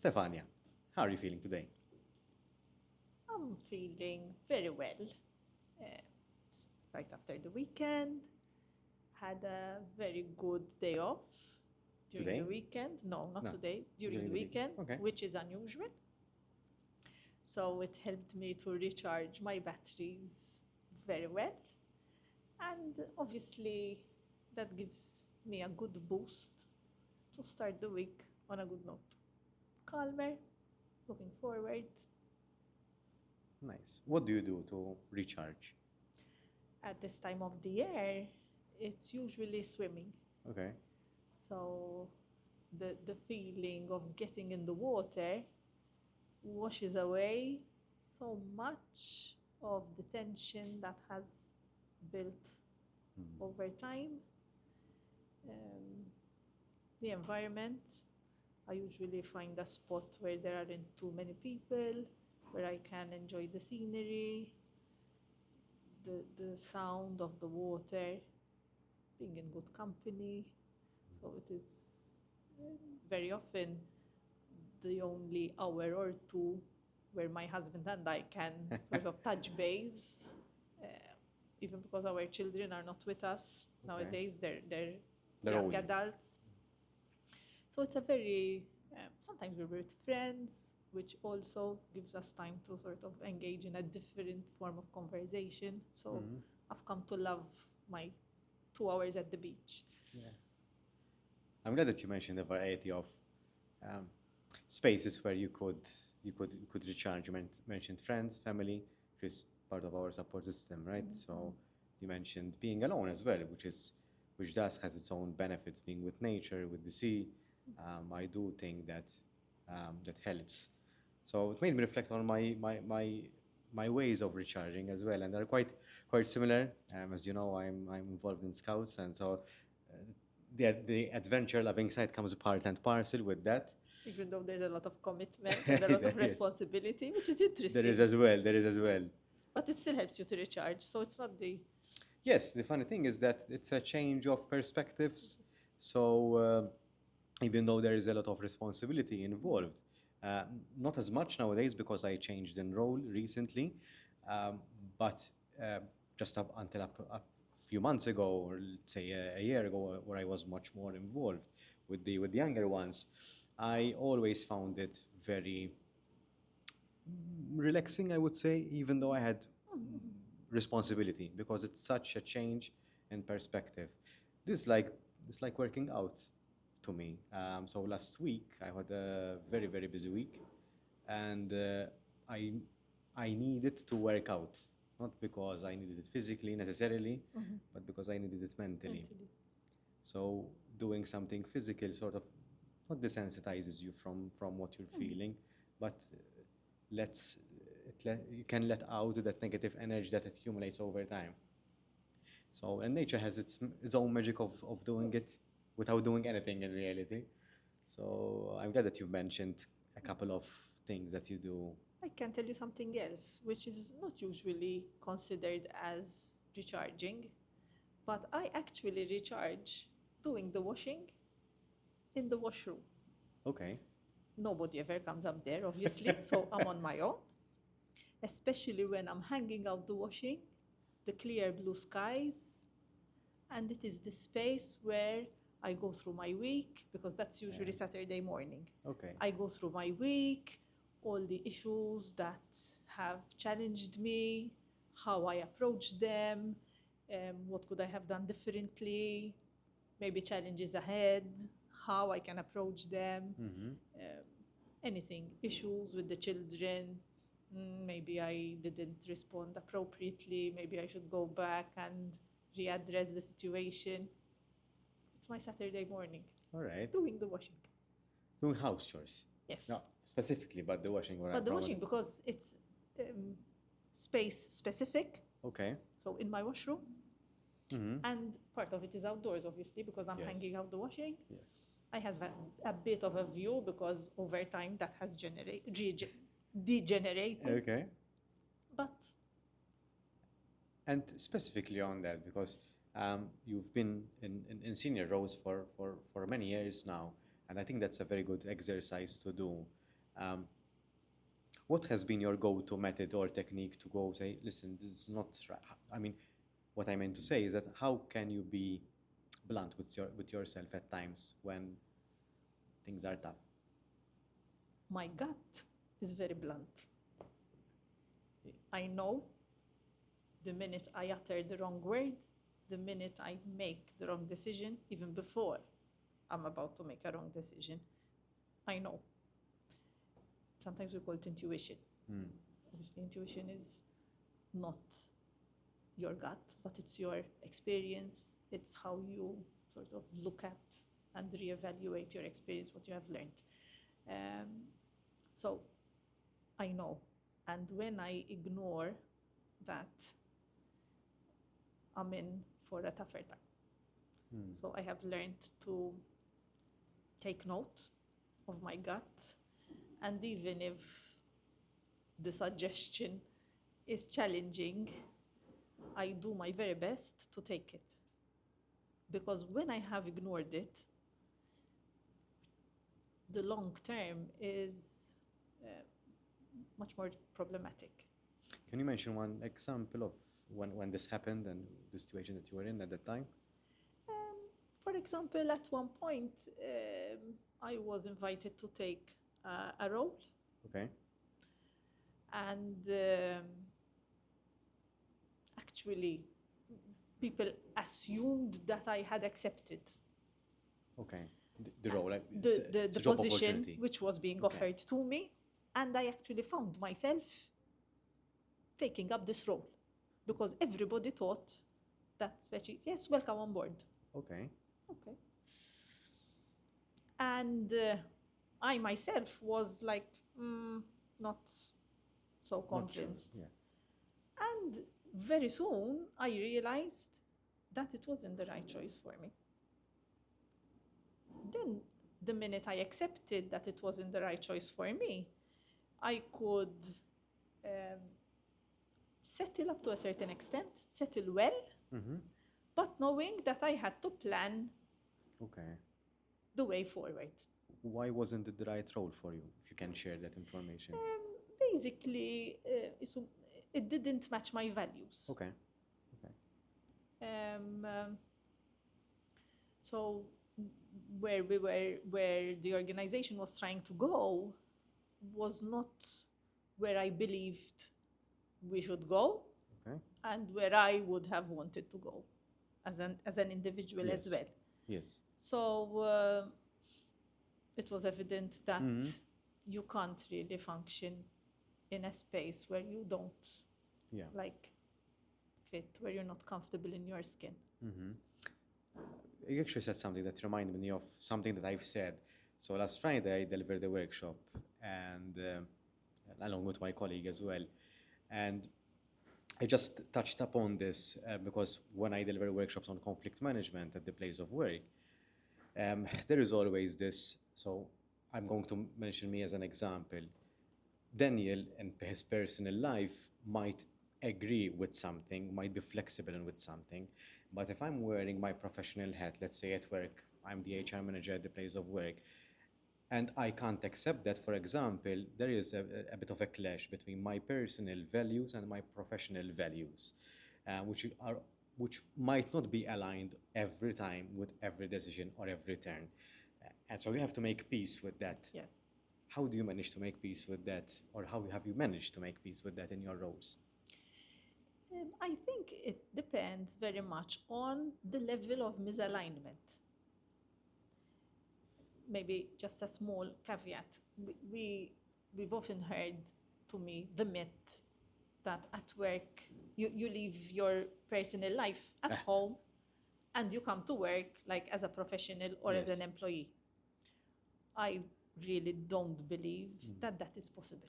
Stefania, how are you feeling today? I'm feeling very well. It's right after the weekend. Had a very good day off during Today? the weekend. No, not No, today. During during the the week. weekend, Okay. which is unusual. So it helped me to recharge my batteries very well. And obviously, that gives me a good boost to start the week on a good note. Calmer, looking forward. Nice. What do you do to recharge? At this time of the year, it's usually swimming. Okay. So the feeling of getting in the water washes away so much of the tension that has built over time. Um, the environment, I usually find a spot where there aren't too many people, where I can enjoy the scenery, the sound of the water, being in good company. So it is very often the only hour or two where my husband and I can sort of touch base, uh, even because our children are not with us nowadays. They're young old. adults. So it's a very sometimes we're with friends, which also gives us time to sort of engage in a different form of conversation. So I've come to love my 2 hours at the beach. Yeah. I'm glad that you mentioned the variety of um, spaces where you could recharge. You mentioned friends, family, which is part of our support system, right? So you mentioned being alone as well, which does has its own benefits. Being with nature, with the sea, I do think that that helps. So it made me reflect on my ways of recharging as well, and they're quite similar. As you know, I'm involved in scouts, and so the adventure loving side comes part and parcel with that. Even though there's a lot of commitment and a lot of There is. responsibility, which is interesting. There is as well. There is as well. But it still helps you to recharge. So it's not the. Yes, the funny thing is that it's a change of perspectives. So even though there is a lot of responsibility involved, not as much nowadays because I changed in role recently, but just up until a few months ago, or let's say a year ago, where I was much more involved with the younger ones, I always found it very relaxing, I would say, even though I had responsibility, because it's such a change in perspective. This is like it's like working out to me. So last week I had a very busy week, and I needed to work out, not because I needed it physically necessarily, but because I needed it mentally. So doing something physical sort of not desensitizes you from what you're feeling, but you can let out that negative energy that accumulates over time. So and nature has its own magic of doing it without doing anything in reality. So I'm glad that you mentioned a couple of things that you do. I can tell you something else, which is not usually considered as recharging, but I actually recharge doing the washing in the washroom. Okay. Nobody ever comes up there, obviously, so I'm on my own. Especially when I'm hanging out the washing, the clear blue skies, and it is the space where I go through my week, because that's usually Saturday morning. Okay. I go through my week, all the issues that have challenged me, how I approach them, what could I have done differently, maybe challenges ahead, how I can approach them, anything, issues with the children. Maybe I didn't respond appropriately, maybe I should go back and readdress the situation. It's my Saturday morning. All right. Doing the washing. Doing house chores. Yes. No, specifically, but the washing. But the washing, because it's space specific. Okay. So in my washroom. And part of it is outdoors, obviously, because I'm hanging out the washing. Yes. I have a bit of a view because over time that has degenerated. Okay. But And specifically on that, because you've been in senior roles for many years now, and I think that's a very good exercise to do. Um, what has been your go-to method or technique to go say, listen, this is not right? I mean, what I meant to say is that how can you be blunt with yourself at times when things are tough? My gut is very blunt. I know the minute I utter the wrong word, the minute I make the wrong decision, even before I'm about to make a wrong decision, I know. Sometimes we call it intuition. Obviously, intuition is not your gut, but it's your experience. It's how you sort of look at and reevaluate your experience, what you have learned. So I know. And when I ignore that, I'm in for a tougher time. So I have learned to take note of my gut, and even if the suggestion is challenging, I do my very best to take it. Because when I have ignored it, the long term is much more problematic. Can you mention one example of when this happened and the situation that you were in at that time? For example, at one point, I was invited to take a role. Okay. And actually, people assumed that I had accepted Okay. The role, the job position opportunity. which was being Okay. offered to me. And I actually found myself taking up this role because everybody thought that, yes, welcome on board. Okay. Okay. And I myself was like, not so Not sure. convinced. Yeah. And very soon I realized that it wasn't the right choice for me. Then, the minute I accepted that it wasn't the right choice for me, I could settle up to a certain extent, settle well, but knowing that I had to plan Okay. the way forward. Why wasn't it the right role for you? If you can share that information. Basically, it didn't match my values. Okay. So where the organization was trying to go was not where I believed we should go, Okay. and where I would have wanted to go as an individual as Yes. well. Yes. So it was evident that you can't really function in a space where you don't like fit, where you're not comfortable in your skin. You actually said something that reminded me of something that I've said. So last Friday I delivered a workshop, and along with my colleague as well, and I just touched upon this because when I deliver workshops on conflict management at the place of work, there is always this. So I'm going to mention me as an example. Daniel, in his personal life, might agree with something, might be flexible with something, but if I'm wearing my professional hat, let's say at work, I'm the HR manager at the place of work, and I can't accept that, for example, there is a bit of a clash between my personal values and my professional values, which might not be aligned every time with every decision or every turn. And so you have to make peace with that. Yes. How do you manage to make peace with that, or how have you managed to make peace with that in your roles? I think it depends very much on the level of misalignment. Maybe just a small caveat. We've often heard, to me, the myth that at work you leave your personal life at home and you come to work like as a professional or as an employee. I really don't believe that is possible,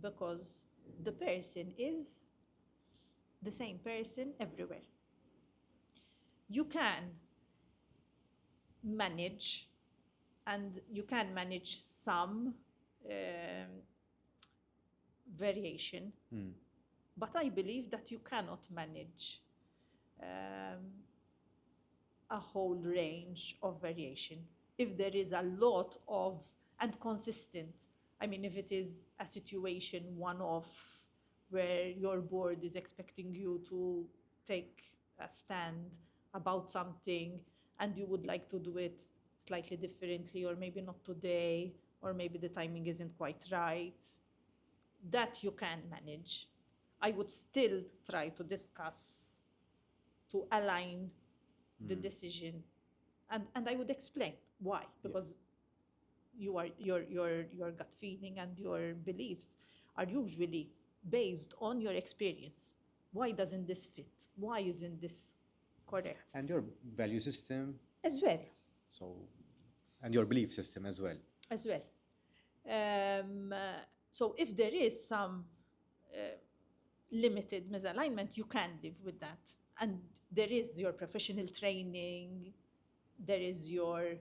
because the person is the same person everywhere. You can manage, and you can manage some variation, but I believe that you cannot manage a whole range of variation if there is a lot of and consistent I mean, if it is a situation one-off where your board is expecting you to take a stand about something and you would like to do it slightly differently, or maybe not today, or maybe the timing isn't quite right, that you can manage. I would still try to discuss, to align the decision, and I would explain why, because your gut feeling and your beliefs are usually based on your experience. Why doesn't this fit? Why isn't this correct? And your value system, As well. so, and your belief system as well. As well. So if there is some limited misalignment, you can live with that. And there is your professional training, there is your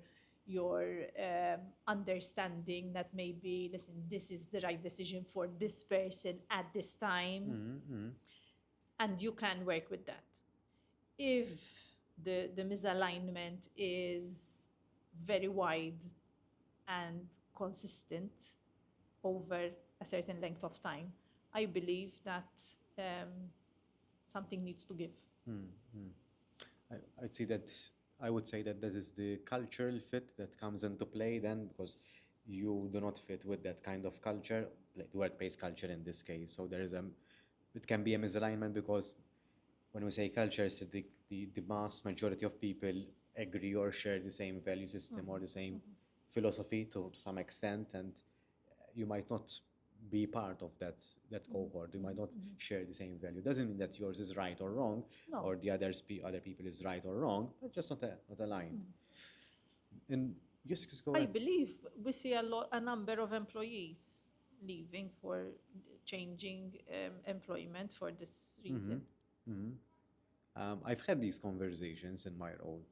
understanding that maybe, listen, this is the right decision for this person at this time, and you can work with that. If the misalignment is very wide and consistent over a certain length of time, I believe that something needs to give. I would say that is the cultural fit that comes into play then, because you do not fit with that kind of culture, like the workplace culture in this case. So it can be a misalignment, because when we say culture, it's the vast majority of people agree or share the same value system or the same philosophy to some extent, and you might not be part of that cohort. You might not share the same value. Doesn't mean that yours is right or wrong, or the other people is right or wrong, but just not aligned. And just go I ahead. believe we see a number of employees leaving for changing employment for this reason. I've had these conversations in my role.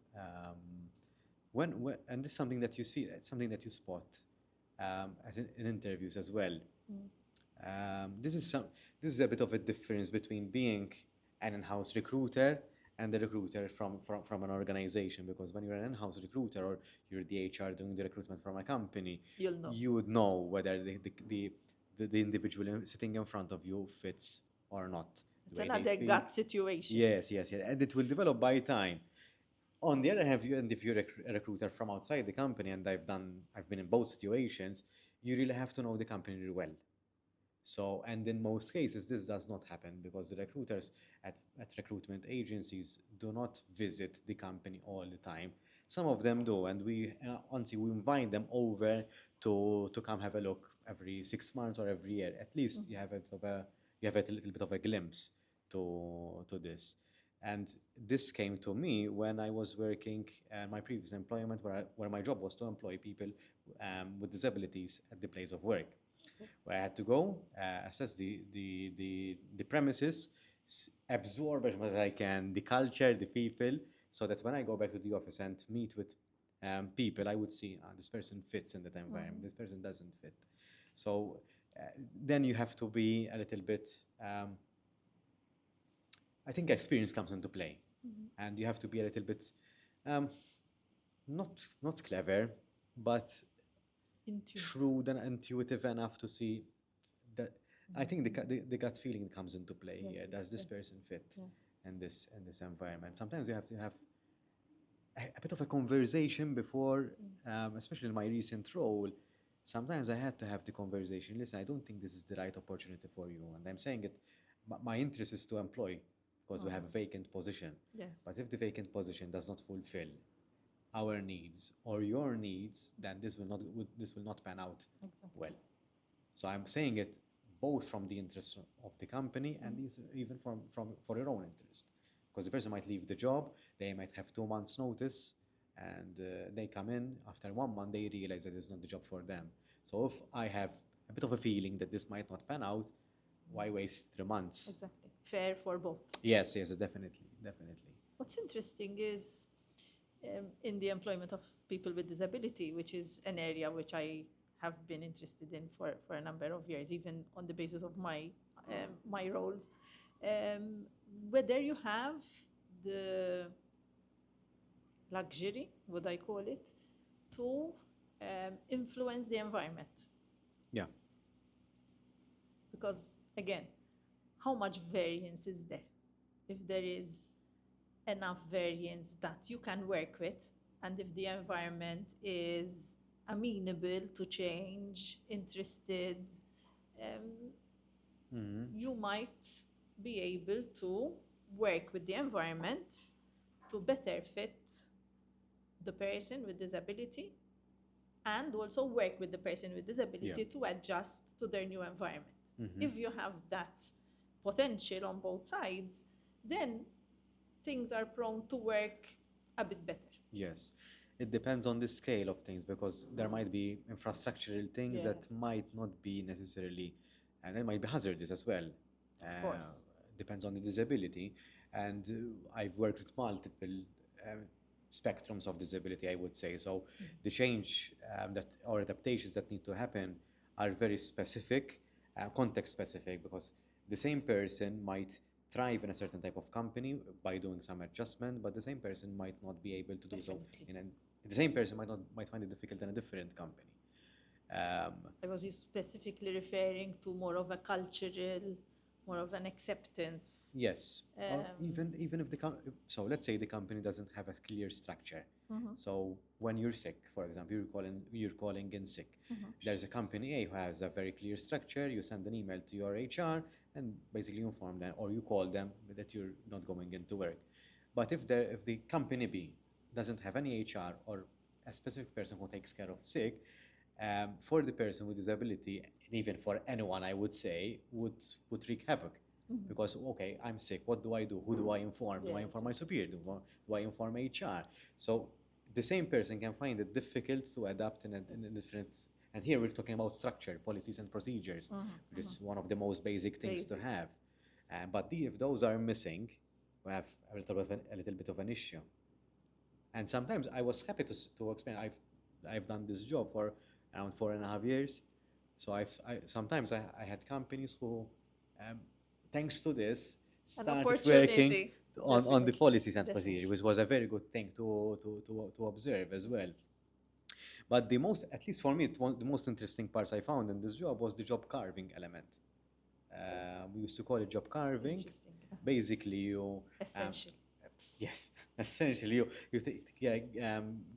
And this is something that you see, it's something that you spot in interviews as well. This is a bit of a difference between being an in-house recruiter and the recruiter from an organization, because when you're an in-house recruiter or you're the HR doing the recruitment from a company, You'll know. you would know whether the individual sitting in front of you fits or not. It's another gut situation. Yes, and it will develop by time. On the other hand, if you're a recruiter from outside the company, and I've been in both situations, you really have to know the company really well. So, and in most cases, this does not happen, because the recruiters at recruitment agencies do not visit the company all the time. Some of them do, and we invite them over to come have a look every 6 months or every year. At least you have a little bit of a glimpse to this. And this came to me when I was working my previous employment, where my job was to employ people with disabilities at the place of work, where I had to go assess the premises, absorb as much as I can the culture, the people, so that when I go back to the office and meet with people, I would see this person fits in that environment, this person doesn't fit. So then you have to be a little bit. I think experience comes into play, and you have to be a little bit not clever, but shrewd and intuitive enough to see that. I think the gut feeling comes into play here. Does this person fit in this environment? Sometimes you have to have a bit of a conversation before, especially in my recent role. Sometimes I had to have the conversation. Listen, I don't think this is the right opportunity for you, and I'm saying it. But my interest is to employ, because we have a vacant position. Yes. But if the vacant position does not fulfill our needs or your needs, then this will not pan out well. So I'm saying it both from the interest of the company and even for your own interest, because the person might leave the job, they might have 2 months notice, and they come in after 1 month, they realize that it's not the job for them. So if I have a bit of a feeling that this might not pan out, why waste 3 months? Exactly. Fair for both. Yes, definitely. What's interesting is in the employment of people with disability, which is an area which I have been interested in for a number of years, even on the basis of my roles, whether you have the luxury, would I call it, to influence the environment. Yeah. Because again, how much variance is there? If there is enough variance that you can work with, and if the environment is amenable to change, interested, you might be able to work with the environment to better fit the person with disability, and also work with the person with disability to adjust to their new environment. If you have that potential on both sides, then things are prone to work a bit better. Yes. It depends on the scale of things, because there might be infrastructural things that might not be necessarily, and it might be hazardous as well. Of course. Depends on the disability. And I've worked with multiple spectrums of disability, I would say. So the change that or adaptations that need to happen are very specific, context specific, because the same person might thrive in a certain type of company by doing some adjustment, but the same person might not be able to do so the same person might find it difficult in a different company. I was specifically referring to more of a cultural, more of an acceptance. Yes. Or even if so let's say the company doesn't have a clear structure. So when you're sick, for example, you're calling in sick. There's a company A who has a very clear structure. You send an email to your HR and basically inform them, or you call them that you're not going into work. But if the company B doesn't have any HR or a specific person who takes care of sick, for the person with disability, even for anyone, I would say, would wreak havoc. Because, okay, I'm sick, what do I do? Who do I inform? Do I inform my superior? Do I inform HR? So the same person can find it difficult to adapt in a different. And here we're talking about structure, policies and procedures, which is one of the most basic things to have. But if those are missing, we have a little bit of an issue. And sometimes I was happy to explain. I've done this job for around 4.5 years. So sometimes I had companies who, thanks to this, started working on the policies and procedures, which was a very good thing to observe as well. But at least for me, the most interesting parts I found in this job was the job carving element. We used to call it job carving. Basically, you essential. Yes, essentially you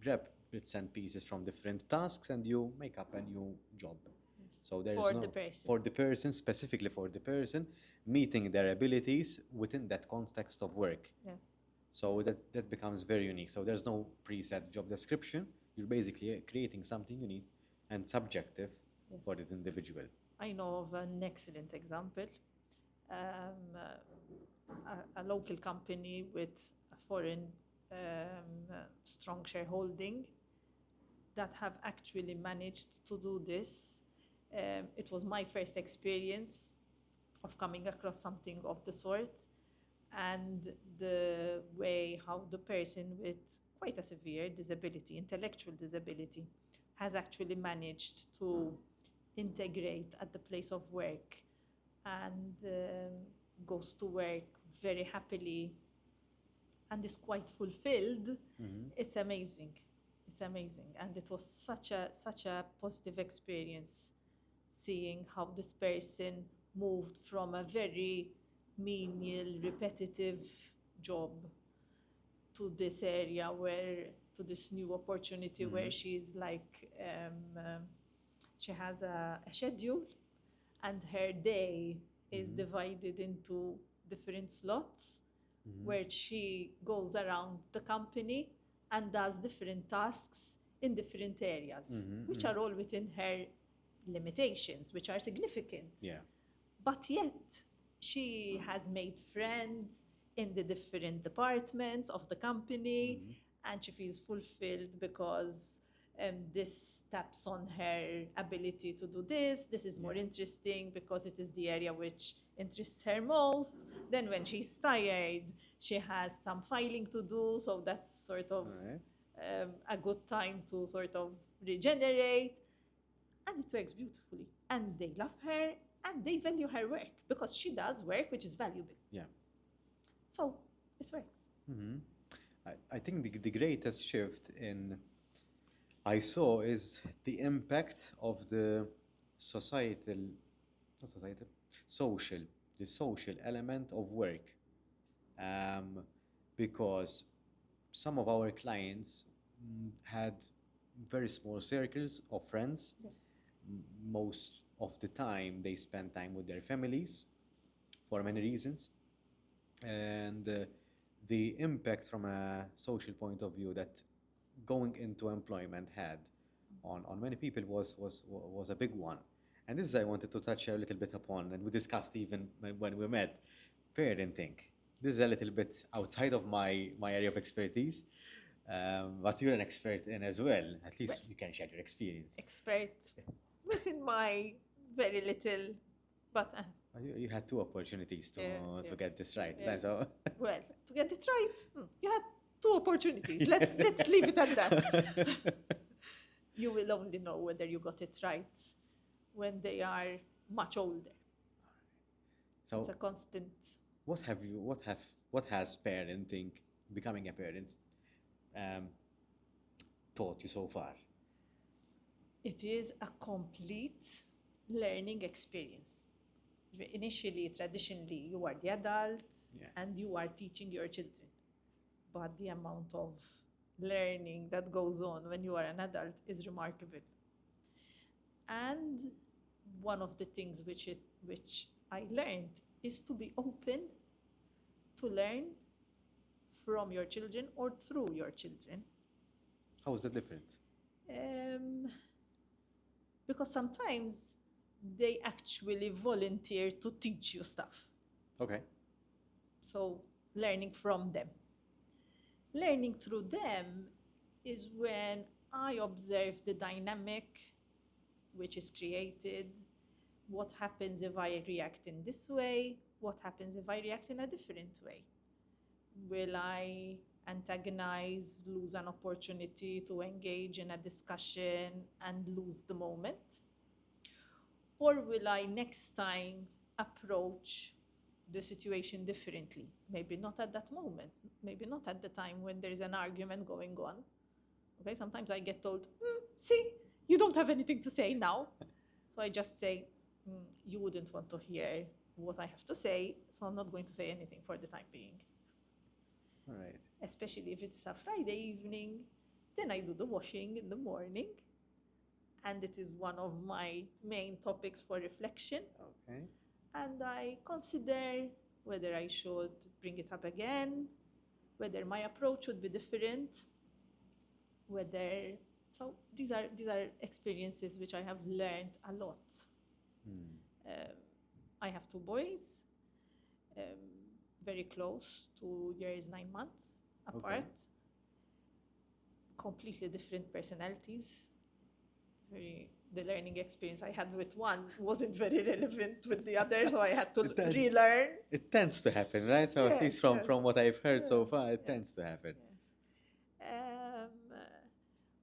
grab bits and pieces from different tasks and you make up a new job. So there is for the person, specifically for the person, meeting their abilities within that context of work. Yes. So that becomes very unique. So there's no preset job description. You're basically creating something unique and subjective for the individual. I know of an excellent example. A local company with a foreign strong shareholding that have actually managed to do this. It was my first experience of coming across something of the sort, and the way how the person with quite a severe disability, intellectual disability, has actually managed to integrate at the place of work and goes to work very happily and is quite fulfilled. It's amazing. It's amazing. And it was such a positive experience seeing how this person moved from a very menial, repetitive job to this area to this new opportunity where she's like, she has a schedule and her day is divided into different slots where she goes around the company and does different tasks in different areas, which are all within her limitations, which are significant. Yeah. But yet, she has made friends in the different departments of the company, and she feels fulfilled because this taps on her ability to do this. This is more interesting because it is the area which interests her most. Then when she's tired, she has some filing to do, so that's sort of a good time to sort of regenerate. And it works beautifully. And they love her and they value her work because she does work which is valuable. Yeah. So it works. I think the greatest shift I saw is the impact of the societal, not societal, social, the social element of work. Um, because some of our clients had very small circles of friends. Yes. Most of the time, they spend time with their families for many reasons. And the impact from a social point of view that going into employment had on many people was a big one. And this I wanted to touch a little bit upon, and we discussed even when we met, parenting. This is a little bit outside of my area of expertise, but you're an expert in as well. At least Well, you can share your experience. expert within my very little, but You had two opportunities to yes, to get this right. yeah. So Well, to get it right, you had two opportunities. Let's leave it at that. You will only know whether you got it right when they are much older. It's So a constant. what has parenting, becoming a parent, um, taught you so far? It is a complete learning experience. Initially, traditionally, you are the adult Yeah. and you are teaching your children. But the amount of learning that goes on when you are an adult is remarkable. And one of the things which I learned is to be open to learn from your children or through your children. How is that different? Um, because sometimes they actually volunteer to teach you stuff. Okay. So learning from them. Learning through them is when I observe the dynamic which is created. What happens if I react in this way? What happens if I react in a different way? Will I antagonize, lose an opportunity to engage in a discussion and lose the moment? Or will I next time approach the situation differently? Maybe not at that moment, maybe not at the time when there is an argument going on. Okay, sometimes I get told, see, you don't have anything to say now. So I just say, you wouldn't want to hear what I have to say, so I'm not going to say anything for the time being. All right. Especially if it's a Friday evening, then I do the washing in the morning. And it is one of my main topics for reflection. Okay. And I consider whether I should bring it up again, whether my approach should be different, so these are experiences which I have learned a lot. I have two boys, very close, 2 years, 9 months apart. Okay. Completely different personalities. The learning experience I had with one wasn't very relevant with the other, so I had to relearn. It tends to happen, right? So at least from what I've heard so far, it tends to happen. Yes.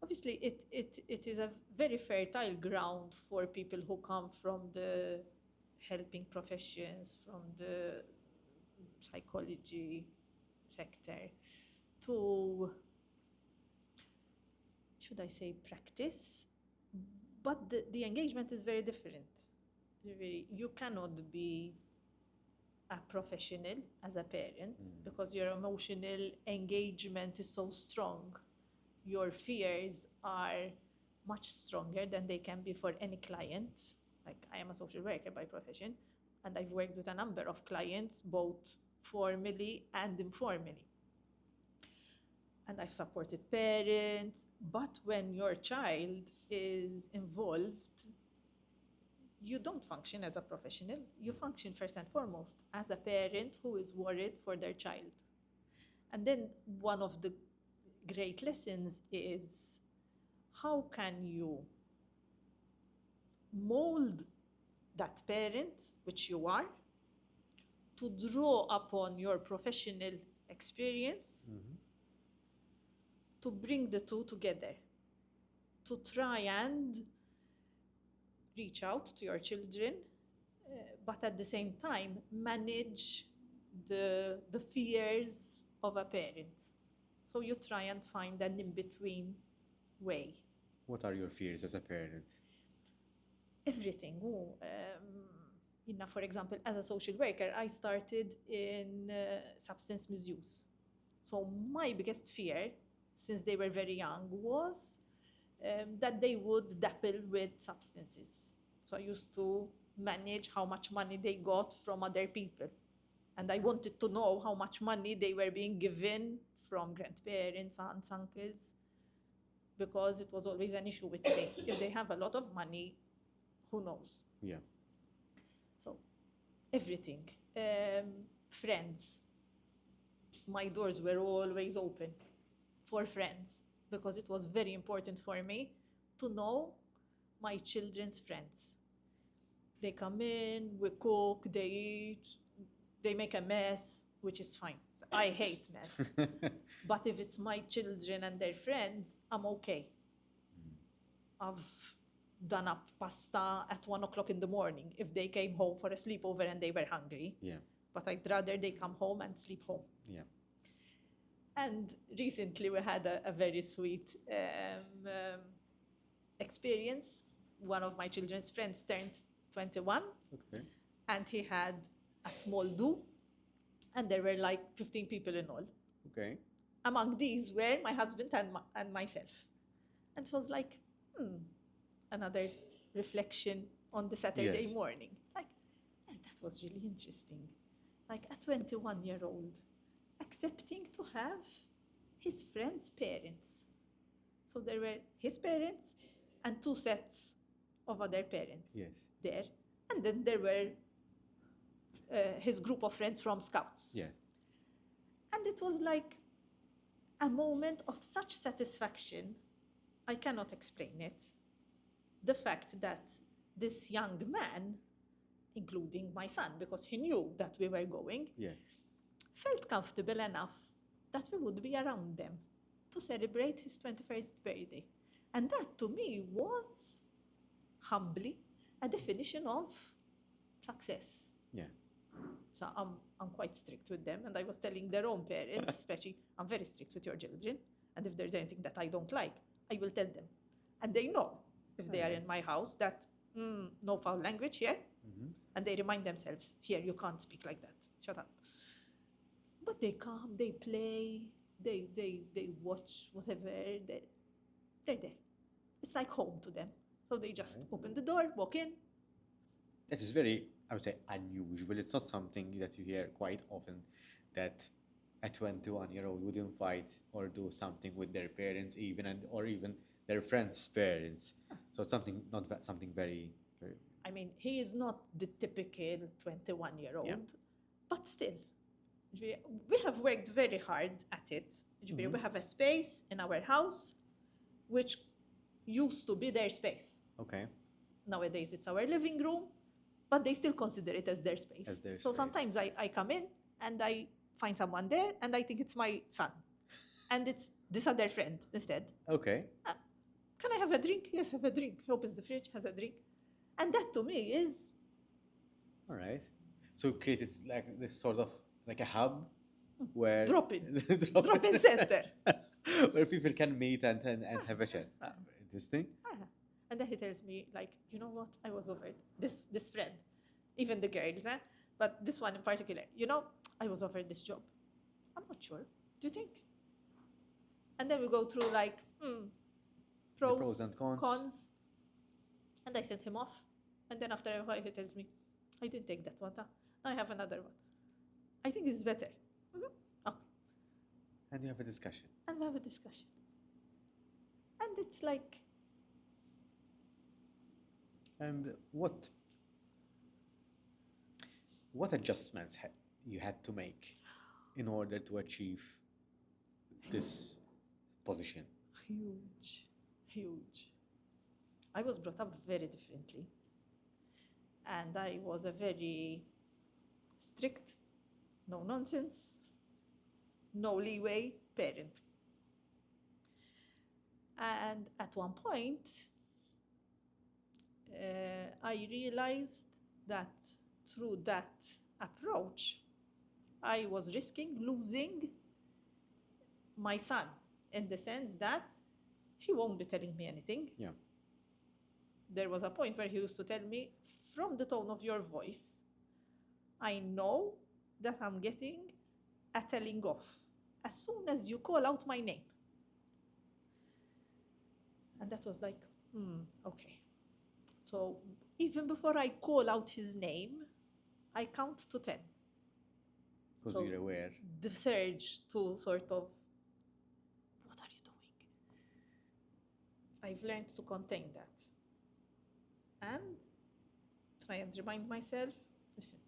Obviously, it is a very fertile ground for people who come from the helping professions, from the psychology sector, to, should I say, practice. But the engagement is very different. You cannot be a professional as a parent because your emotional engagement is so strong. Your fears are much stronger than they can be for any client. Like, I am a social worker by profession, and I've worked with a number of clients, both formally and informally. And I've supported parents, but when your child is involved, you don't function as a professional. You function first and foremost as a parent who is worried for their child. And then one of the great lessons is, how can you mold that parent, which you are, to draw upon your professional experience, to bring the two together, to try and reach out to your children, but at the same time manage the fears of a parent. So you try and find an in-between way. What are your fears as a parent? everything. For example, as a social worker, I started in substance misuse. So my biggest fear, since they were very young, was that they would dabble with substances. So I used to manage how much money they got from other people. And I wanted to know how much money they were being given from grandparents, aunts, uncles, because it was always an issue with me. If they have a lot of money, who knows? Yeah. So everything. Friends. My doors were always open for friends because it was very important for me to know my children's friends. They come in, we cook, they eat, they make a mess, which is fine. I hate mess. But if it's my children and their friends, I'm okay. I've done up pasta at 1 o'clock in the morning if they came home for a sleepover and they were hungry. Yeah. But I'd rather they come home and sleep home. Yeah. And recently we had a very sweet experience. One of my children's friends turned 21. Okay. And he had a small do. And there were like 15 people in all. Okay. Among these were my husband and myself. And it was like, another reflection on the Saturday Yes. morning. Like, that was really interesting. Like a 21-year-old accepting to have his friends' parents. So there were his parents and 2 sets of other parents there. And then there were his group of friends from Scouts. Yeah. And it was like a moment of such satisfaction. I cannot explain it. The fact that this young man, including my son, because he knew that we were going, felt comfortable enough that we would be around them to celebrate his 21st birthday. And that to me was humbly a definition of success. Yeah. So I'm quite strict with them, and I was telling their own parents, especially, I'm very strict with your children, and if there's anything that I don't like, I will tell them. And they know, if they are in my house, that no foul language here, and they remind themselves, here, you can't speak like that, shut up. But they come, they play, they watch whatever, they're there. It's like home to them. So they just open the door, walk in. That is very, I would say, unusual. It's not something that you hear quite often, that a 21-year-old would invite or do something with their parents, or even their friends' parents. So it's something very. I mean, he is not the typical 21-year-old, but still, we have worked very hard at it. We have a space in our house which used to be their space. Okay. Nowadays, it's our living room, but they still consider it as their space. So sometimes I come in and I find someone there and I think it's my son. And it's this other friend instead. Okay. Can I have a drink? Yes, have a drink. He opens the fridge, has a drink. And that to me is... All right. So created like this sort of like a hub where... Drop-in center. Where people can meet and have a chat. Interesting. And then he tells me, like, you know what? I was offered this friend, even the girls, but this one in particular. I was offered this job. I'm not sure. Do you think? And then we go through like pros and cons. And I sent him off. And then after a while, he tells me, I didn't take that one. I have another one. I think it's better. Okay. And you have a discussion. And we have a discussion. And it's like... And what adjustments you had to make in order to achieve this position? Huge. I was brought up very differently. And I was a very strict, no nonsense, no leeway parent. And at one point, I realized that through that approach, I was risking losing my son in the sense that he won't be telling me anything. Yeah. there was a point where he used to tell me, from the tone of your voice, I know that I'm getting a telling off as soon as you call out my name. And that was like, okay. So even before I call out his name, I count to 10. Because So you're aware. the surge to sort of, what are you doing? I've learned to contain that. And try and remind myself, listen,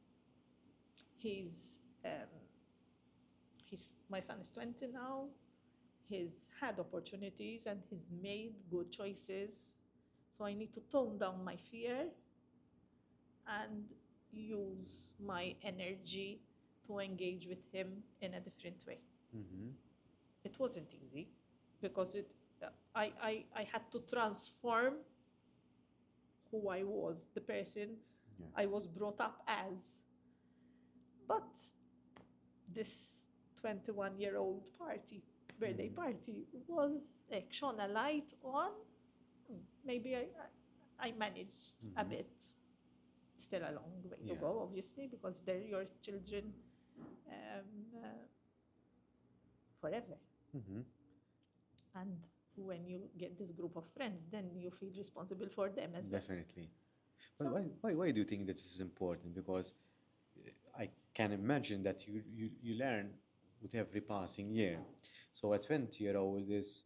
my son is 20 now. He's had opportunities and he's made good choices. So I need to tone down my fear and use my energy to engage with him in a different way. Mm-hmm. It wasn't easy because I had to transform who I was, the person I was brought up as. But this 21-year-old birthday party, was shone a light on. Maybe I managed a bit. Still a long way to go, obviously, because they're your children forever. Mm-hmm. And when you get this group of friends, then you feel responsible for them as well. Definitely. So- But why do you think that this is important? Because I can imagine that you learn with every passing year. So a 20-year-old is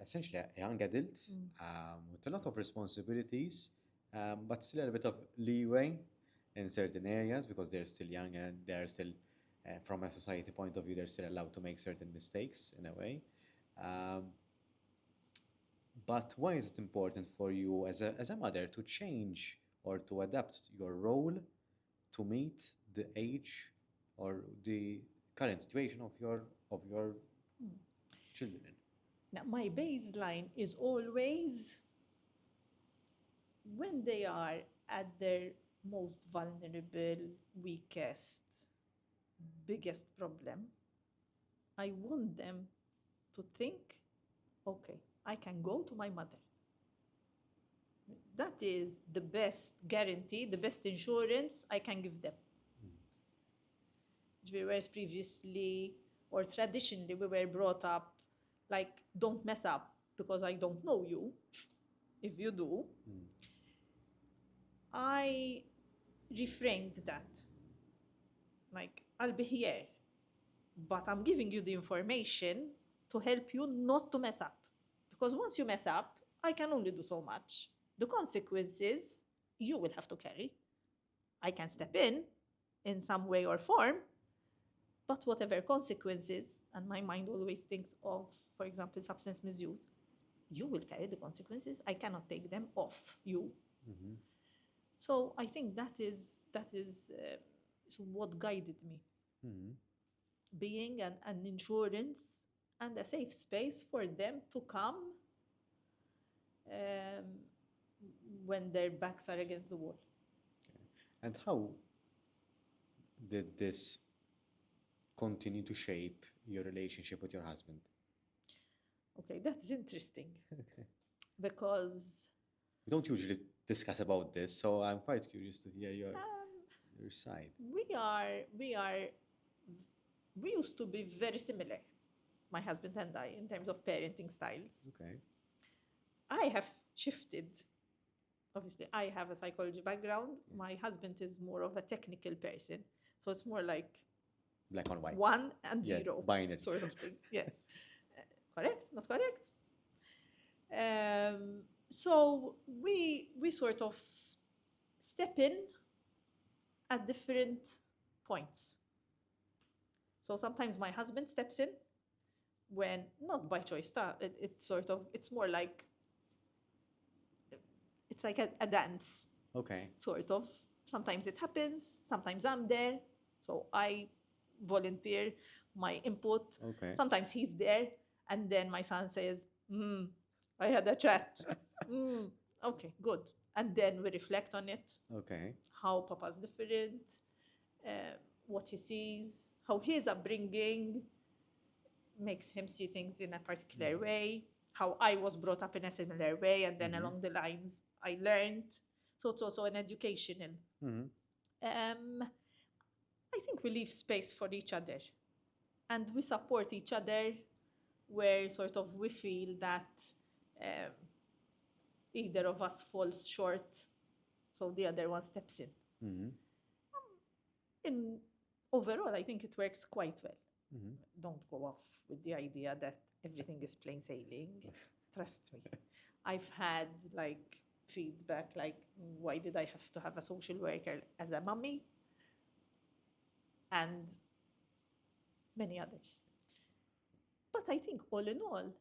essentially a young adult with a lot of responsibilities, but still a bit of leeway in certain areas because they're still young and they're still, from a society point of view, they're still allowed to make certain mistakes in a way. But why is it important for you as a mother to change or to adapt your role to meet the age or the current situation of your children? Now, my baseline is always when they are at their most vulnerable, weakest, biggest problem, I want them to think, okay, I can go to my mother. That is the best guarantee, the best insurance I can give them. Whereas previously or traditionally we were brought up like, don't mess up because I don't know you. If you do, I reframed that. Like, I'll be here, but I'm giving you the information to help you not to mess up. Because once you mess up, I can only do so much. The consequences you will have to carry. I can step in some way or form, but whatever consequences, and my mind always thinks of, for example, substance misuse, you will carry the consequences. I cannot take them off you. Mm-hmm. So I think that is what guided me. Mm-hmm. Being an insurance and a safe space for them to come when their backs are against the wall. And how did this continue to shape your relationship with your husband? Okay, that's interesting. Because we don't usually discuss about this, so I'm quite curious to hear your side. We used to be very similar, my husband and I, in terms of parenting styles. Okay. I have shifted. Obviously, I have a psychology background. My husband is more of a technical person. So it's more like black and white. 1 and 0. Binary. Sort of thing. Yes. Correct? Not correct? So we sort of step in at different points. So sometimes my husband steps in when, not by choice, it's more like, it's like a dance. Okay. Sort of. Sometimes it happens, sometimes I'm there. So I volunteer my input. Okay. Sometimes he's there, and then my son says, I had a chat. Okay, good. And then we reflect on it. Okay. How Papa's different, what he sees, how his upbringing makes him see things in a particular way. how I was brought up in a similar way, and then Mhm. along the lines I learned. So it's also an educational. Mhm. I think we leave space for each other and we support each other where sort of we feel that um, either of us falls short, so the other one steps in. Mhm. In overall, I think it works quite well. Mhm. Don't go off with the idea that everything is plain sailing. Trust me. I've had like feedback like, why did I have to have a social worker as a mummy? And many others. But I think all in all,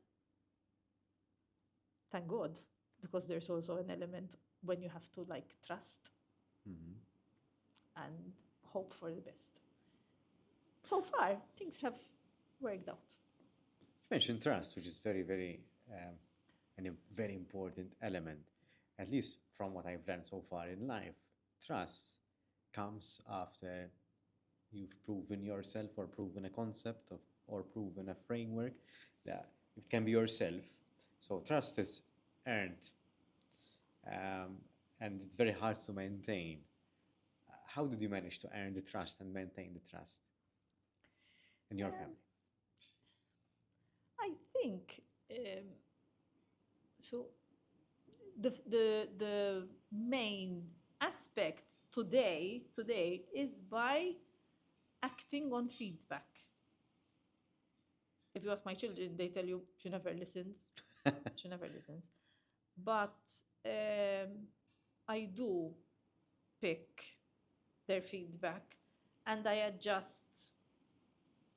thank God, because there's also an element when you have to like trust Mhm. and hope for the best. So far, things have worked out. You mentioned trust, which is very, very, very important element. At least from what I've learned so far in life, trust comes after you've proven yourself or proven a concept of, or proven a framework that it can be yourself. So trust is earned, um, and it's very hard to maintain. How did you manage to earn the trust and maintain the trust in your Um, family? I think um, so. The main aspect today is by acting on feedback. If you ask my children, they tell you she never listens. She never listens. But um, I do pick their feedback and I adjust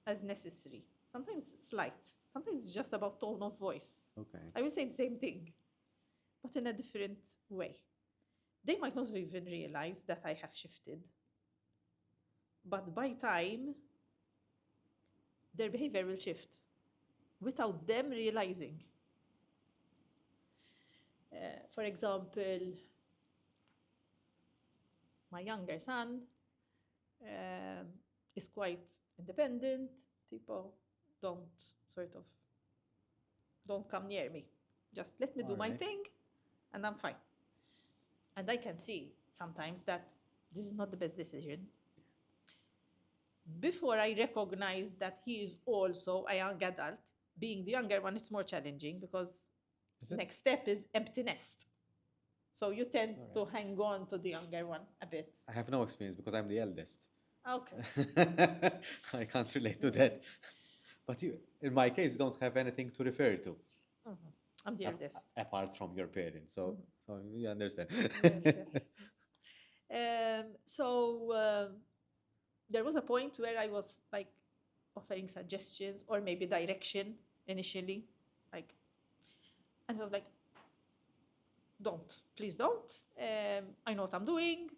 as necessary. Sometimes slight, sometimes it's just about tone of voice. Okay. I will say the same thing, but in a different way. They might not even realize that I have shifted, but by time, their behavior will shift without them realizing. For example, my younger son um, is quite independent. Tipo, don't sort of, don't come near me. Just let me do All my right. thing and I'm fine. And I can see sometimes that this is not the best decision. Before I recognize that he is also a young adult, being the younger one, it's more challenging because Is it? next step is empty nest. So you tend All to right. hang on to the younger one a bit. I have no experience because I'm the eldest. Okay. I can't relate to that. But you, in my case, you don't have anything to refer to Mhm. I'm the eldest. apart from your parents. So, Mhm. so you understand. Yes, yes. So there was a point where I was like offering suggestions or maybe direction initially, like, and I was like, don't, please don't. I know what I'm doing.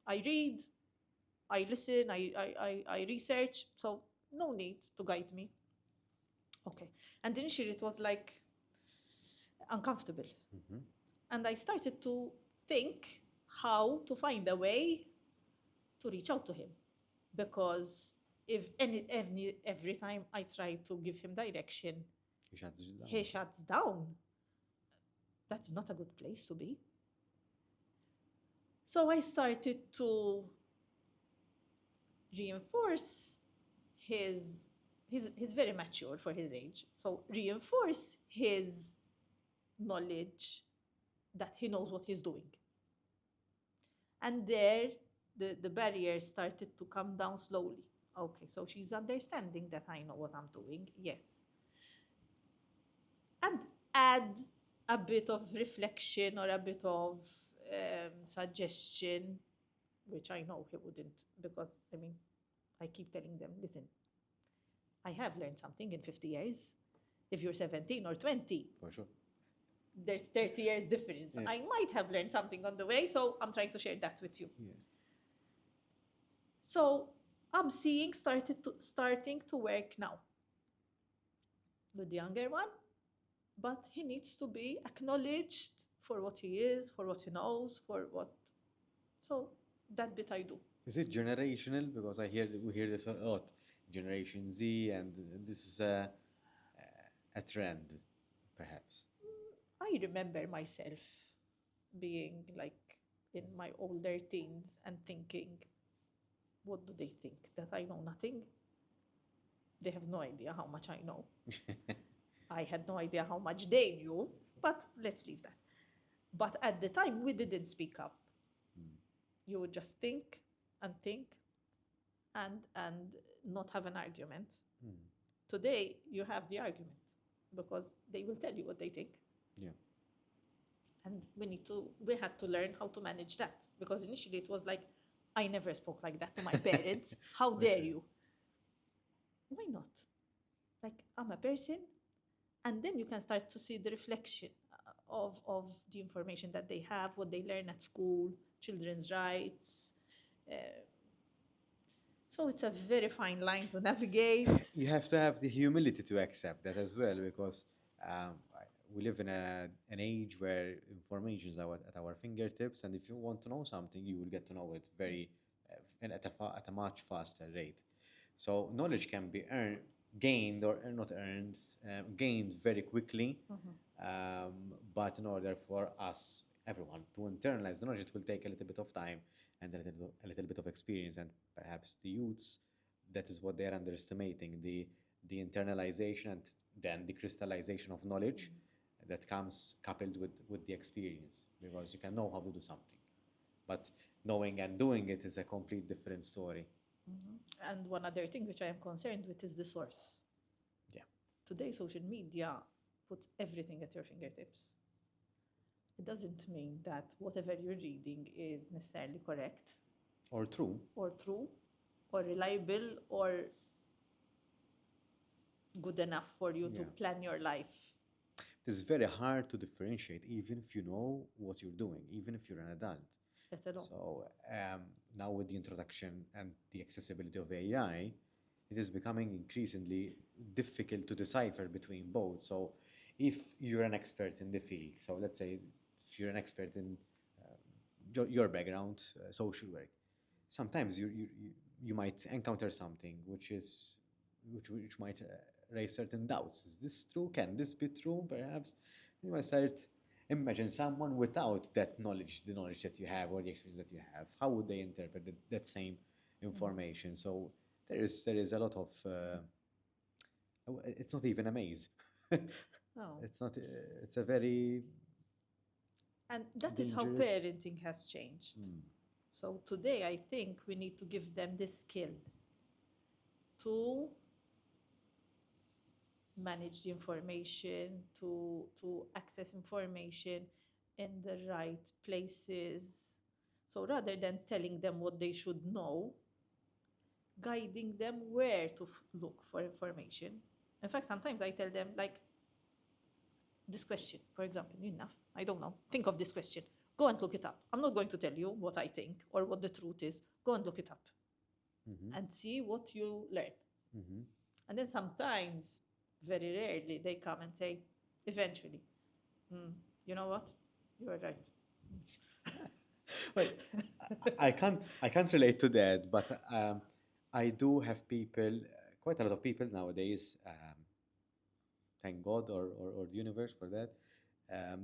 I read, I listen, I research. So no need to guide me. Okay. And initially it was like uncomfortable. Mhm. And I started to think how to find a way to reach out to him. Because if every time I try to give him direction, You shut it down. he shuts down, that's not a good place to be. So I started to reinforce his he's very mature for his age. So reinforce his knowledge that he knows what he's doing. And there the barriers started to come down slowly. Okay, so she's understanding that I know what I'm doing. Yes. And add a bit of reflection or a bit of suggestion, which I know he wouldn't, because I mean, I keep telling them, listen, I have learned something in 50 years. If you're 17 or 20, For sure. there's 30 years difference. Yeah. I might have learned something on the way, so I'm trying to share that with you. Yeah. So I'm seeing starting to work now with the younger one, but he needs to be acknowledged for what he is, for what he knows, for what. So that bit I do. Is it generational? Because we hear this a lot. Generation Z, and this is a trend. perhaps? I remember myself being like in my older teens and thinking, what do they think? That I know nothing? They have no idea how much I know. I had no idea how much they knew, but let's leave that. But at the time, we didn't speak up. Mm. You would just think and not have an argument. Mm. Today, you have the argument because they will tell you what they think. Yeah. And we had to learn how to manage that, because initially it was like, I never spoke like that to my parents. How For dare sure. you? Why not? Like, I'm a person, and then you can start to see the reflection of the information that they have, what they learn at school, children's rights. Uh, so it's a very fine line to navigate. You have to have the humility to accept that as well, because we live in an age where information is at our fingertips, and if you want to know something, you will get to know it very and at a much faster rate. So knowledge can be gained or not earned, gained very quickly. Mhm. But in order for us, everyone, to internalize the knowledge, it will take a little bit of time and a little bit of experience, and perhaps the youths, that is what they're underestimating, the internalization and then the crystallization of knowledge that comes coupled with the experience, because you can know how to do something, but knowing and doing it is a complete different story. Mhm. And one other thing which I am concerned with is the source. Yeah. Today, social media puts everything at your fingertips. It doesn't mean that whatever you're reading is necessarily correct Or true. or true or reliable or good enough for you to Yeah. plan your life. It's very hard to differentiate, even if you know what you're doing, even if you're an adult. Let alone. So now with the introduction and the accessibility of AI, it is becoming increasingly difficult to decipher between both. So if you're an expert in the field, so let's say if you're an expert in your background, social work, sometimes you might encounter something which might raise certain doubts. Is this true? Can this be true? Perhaps you might start imagine someone without that knowledge, the knowledge that you have or the experience that you have. How would they interpret that same information? So there is a lot of it's not even a maze. No. It's not. It's a very And that is how dangerous. parenting has changed. Mm. So today, I think we need to give them this skill to manage the information, to access information in the right places. So rather than telling them what they should know, guiding them where to look for information. In fact, sometimes I tell them, like, this question, for example, enough, I don't know, think of this question. Go and look it up. I'm not going to tell you what I think or what the truth is. Go and look it up Mhm. and see what you learn. Mhm. And then sometimes, very rarely, they come and say, eventually, you know what? You are right. Well, I can't relate to that, but I do have people, quite a lot of people nowadays. Thank God or the universe for that,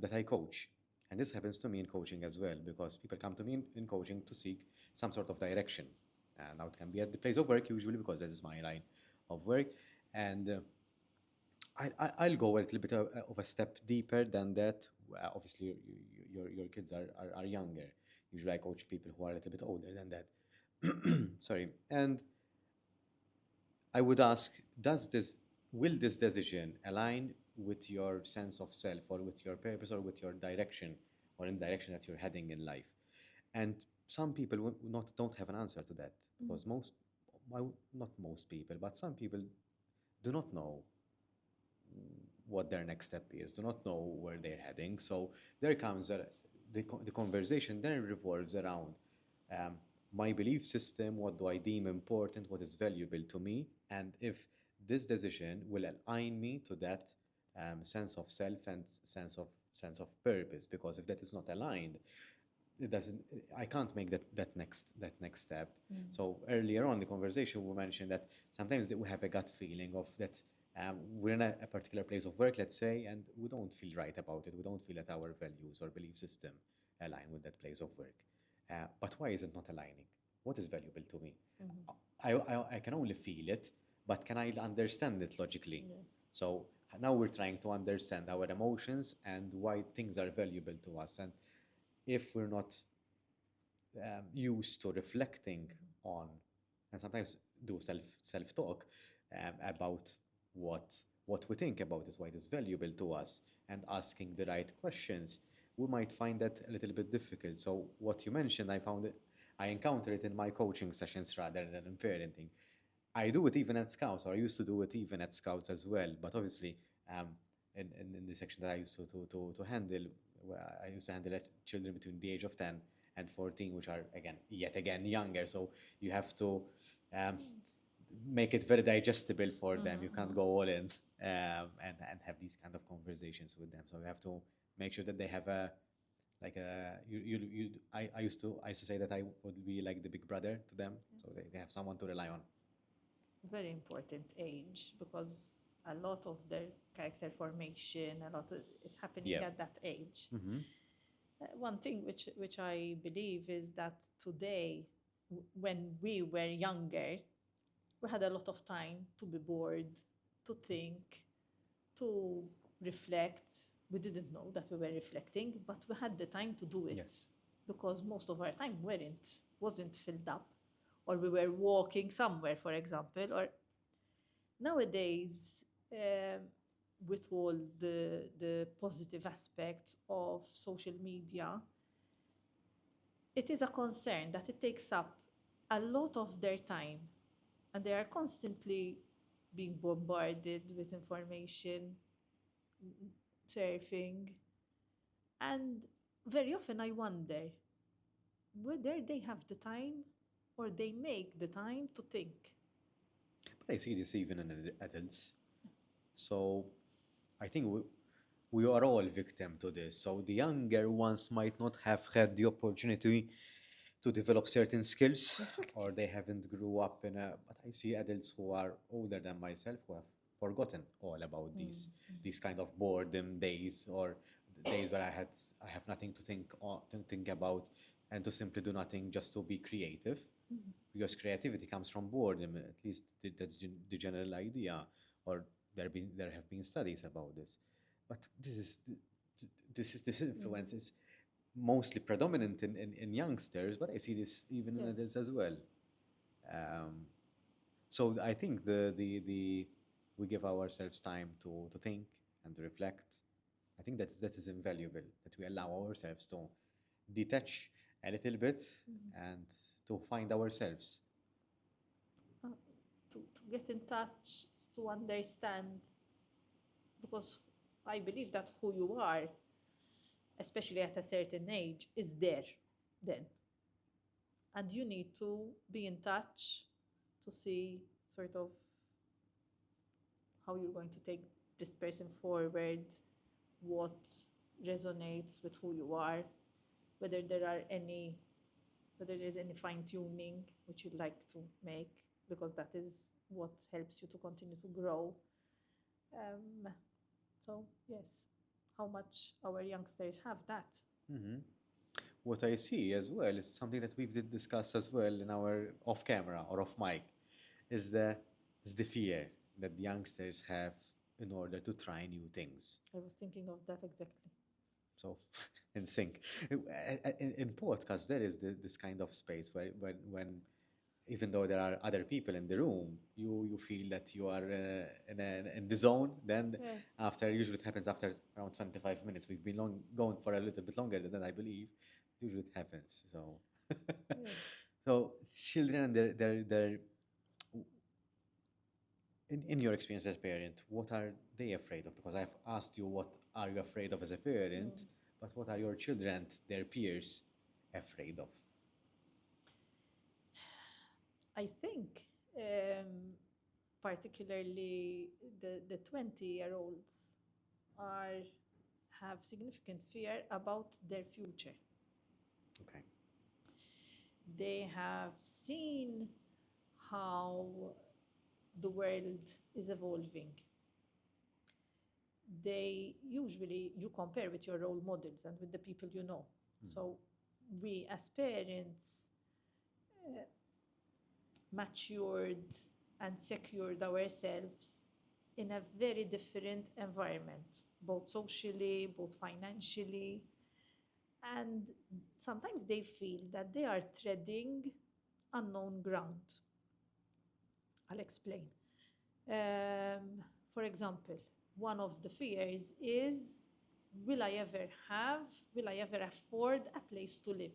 that I coach. And this happens to me in coaching as well, because people come to me in coaching to seek some sort of direction. Now it can be at the place of work, usually, because this is my line of work. And I'll go a little bit of a step deeper than that. Obviously, your kids are younger. Usually, I coach people who are a little bit older than that. Sorry. And I would ask, will this decision align with your sense of self or with your purpose or with your direction or in the direction that you're heading in life? And some people don't have an answer to that, because not most people, but some people do not know what their next step is, do not know where they're heading. So there comes the conversation then revolves around um, my belief system, what do I deem important, what is valuable to me, and if this decision will align me to that sense of self and sense of purpose. Because if that is not aligned, it doesn't I can't make that next step. So earlier on in the conversation we mentioned that sometimes we have a gut feeling of that We're in a particular place of work, let's say, and we don't feel right about it. We don't feel that our values or belief system align with that place of work. But why is it not aligning? What is valuable to me? I can only feel it, but can I understand it logically? Yes. So now we're trying to understand our emotions and why things are valuable to us. And if we're not used to reflecting on, and sometimes do self talk about what we think about this, why it is valuable to us, and asking the right questions, we might find that a little bit difficult. So what you mentioned, I encounter it in my coaching sessions rather than in parenting. I do it even at Scouts, or I used to do it even at Scouts as well. But obviously, um, in the section that I used to handle, where I used to handle children between the age of 10 and 14, which are yet again younger. So you have to um, make it very digestible for them. You can't go all in and have these kind of conversations with them. So you have to make sure that they have a like a you I used to say that I would be like the big brother to them, so they have someone to rely on. Very important age, because a lot of their character formation, a lot of, is happening Yeah. at that age. Mm-hmm. One thing which I believe is that today, when we were younger, we had a lot of time to be bored, to think, to reflect. We didn't know that we were reflecting, but we had the time to do it. Yes. Because most of our time wasn't filled up, or we were walking somewhere, for example. Or nowadays, with all the positive aspects of social media, it is a concern that it takes up a lot of their time, and they are constantly being bombarded with information, surfing. And very often I wonder whether they have the time, or they make the time to think. But I see this even in adults. So I think we are all victim to this. So the younger ones might not have had the opportunity to develop certain skills, Exactly. or they haven't grew up in a. But I see adults who are older than myself who have forgotten all about these kind of boredom days, or the days where I have nothing to think about, and to simply do nothing just to be creative, because creativity comes from boredom. At least that's the general idea, or there have been studies about this. But this influence is mostly predominant in youngsters, but I see this even in Yes. adults as well. Um, so I think the we give ourselves time to think and to reflect. I think that is invaluable, that we allow ourselves to detach a little bit and to find ourselves. Uh, to get in touch, to understand, because I believe that who you are, especially at a certain age, is there then. And you need to be in touch to see sort of how you're going to take this person forward, what resonates with who you are, whether there are any whether there's any fine tuning which you'd like to make, because that is what helps you to continue to grow. So yes, how much our youngsters have that. Mhm. What I see as well is something that we did discuss as well in our off camera or off mic, is the fear that the youngsters have in order to try new things. I was thinking of that exactly. So in sync. In podcasts, there is this kind of space where when even though there are other people in the room, you feel that you are in the zone. Then Yes. after, usually it happens after around 25 minutes. We've been going for a little bit longer than that, I believe. Usually it happens. So Yes. so children, they're in your experience as a parent, what are they afraid of? Because I've asked you what are you afraid of as a parent, but what are your children and their peers afraid of? I think, particularly the 20-year-olds are have significant fear about their future. Okay. They have seen how the world is evolving. they usually you compare with your role models and with the people you know. So we as parents matured and secured ourselves in a very different environment, both socially, both financially. And sometimes they feel that they are treading unknown ground. I'll explain. For example, one of the fears is, will I ever afford a place to live?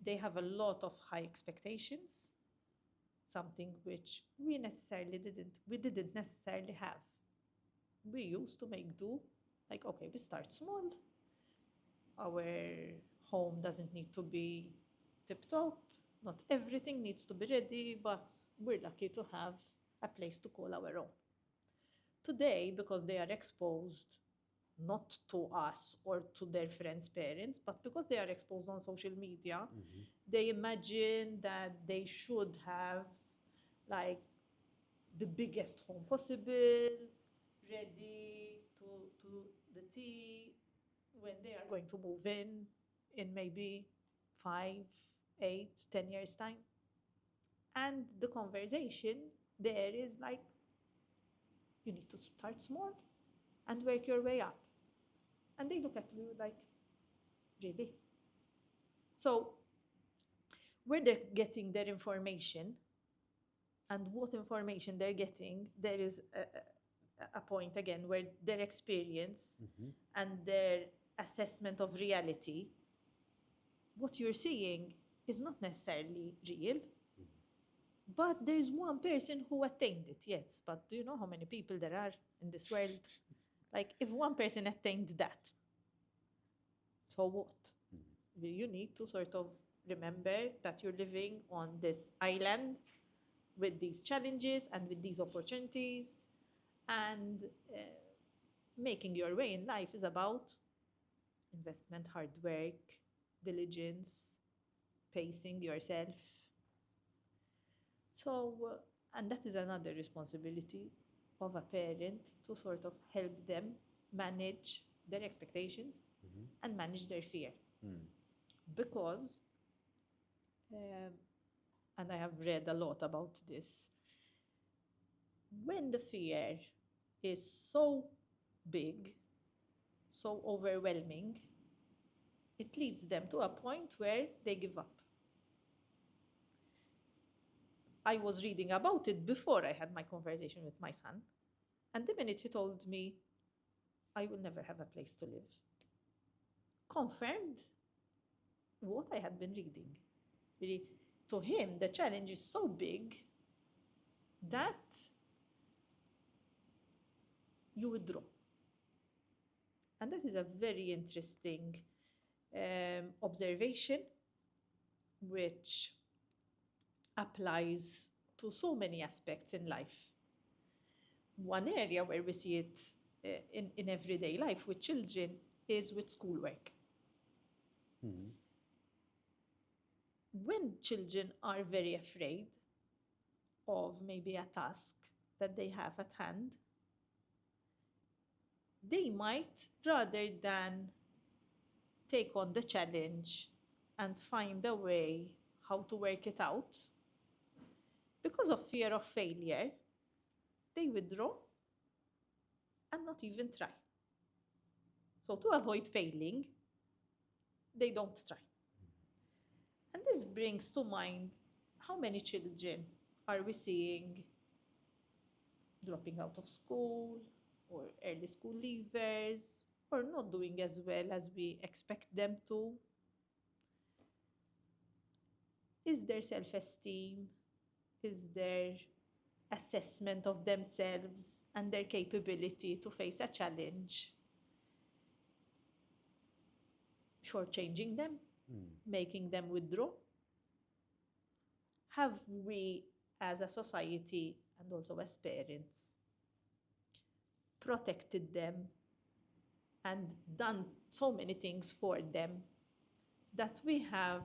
They have a lot of high expectations, something which we didn't necessarily have. We used to make do, like, okay, we start small. Our home doesn't need to be tip top. Not everything needs to be ready, but we're lucky to have a place to call our own. Today, because they are exposed not to us or to their friends' parents, but because they are exposed on social media, they imagine that they should have like the biggest home possible, ready to the T when they are going to move in maybe 5, 8, 10 years time. And the conversation there is like, you need to start small and work your way up. And they look at you like, really? So where they're getting their information and what information they're getting, there is a point again where their experience and their assessment of reality, what you're seeing is not necessarily real. But there's one person who attained it, yes. But do you know how many people there are in this world? Like, if one person attained that, so what? You need to sort of remember that you're living on this island with these challenges and with these opportunities. And making your way in life is about investment, hard work, diligence, pacing yourself. So, and that is another responsibility of a parent to sort of help them manage their expectations and manage their fear. Because, and I have read a lot about this, when the fear is so big, so overwhelming, it leads them to a point where they give up. I was reading about it before I had my conversation with my son. And the minute he told me, I will never have a place to live, confirmed what I had been reading. Really, to him, the challenge is so big that you withdraw. And that is a very interesting observation, which applies to so many aspects in life. One area where we see it in everyday life with children is with schoolwork. When children are very afraid of maybe a task that they have at hand, they might, rather than take on the challenge and find a way how to work it out, because of fear of failure, they withdraw and not even try. So to avoid failing, they don't try. And this brings to mind, how many children are we seeing dropping out of school, or early school leavers, or not doing as well as we expect them to? Is their self-esteem, is their assessment of themselves and their capability to face a challenge shortchanging them, making them withdraw? Have we, as a society and also as parents, protected them and done so many things for them that we have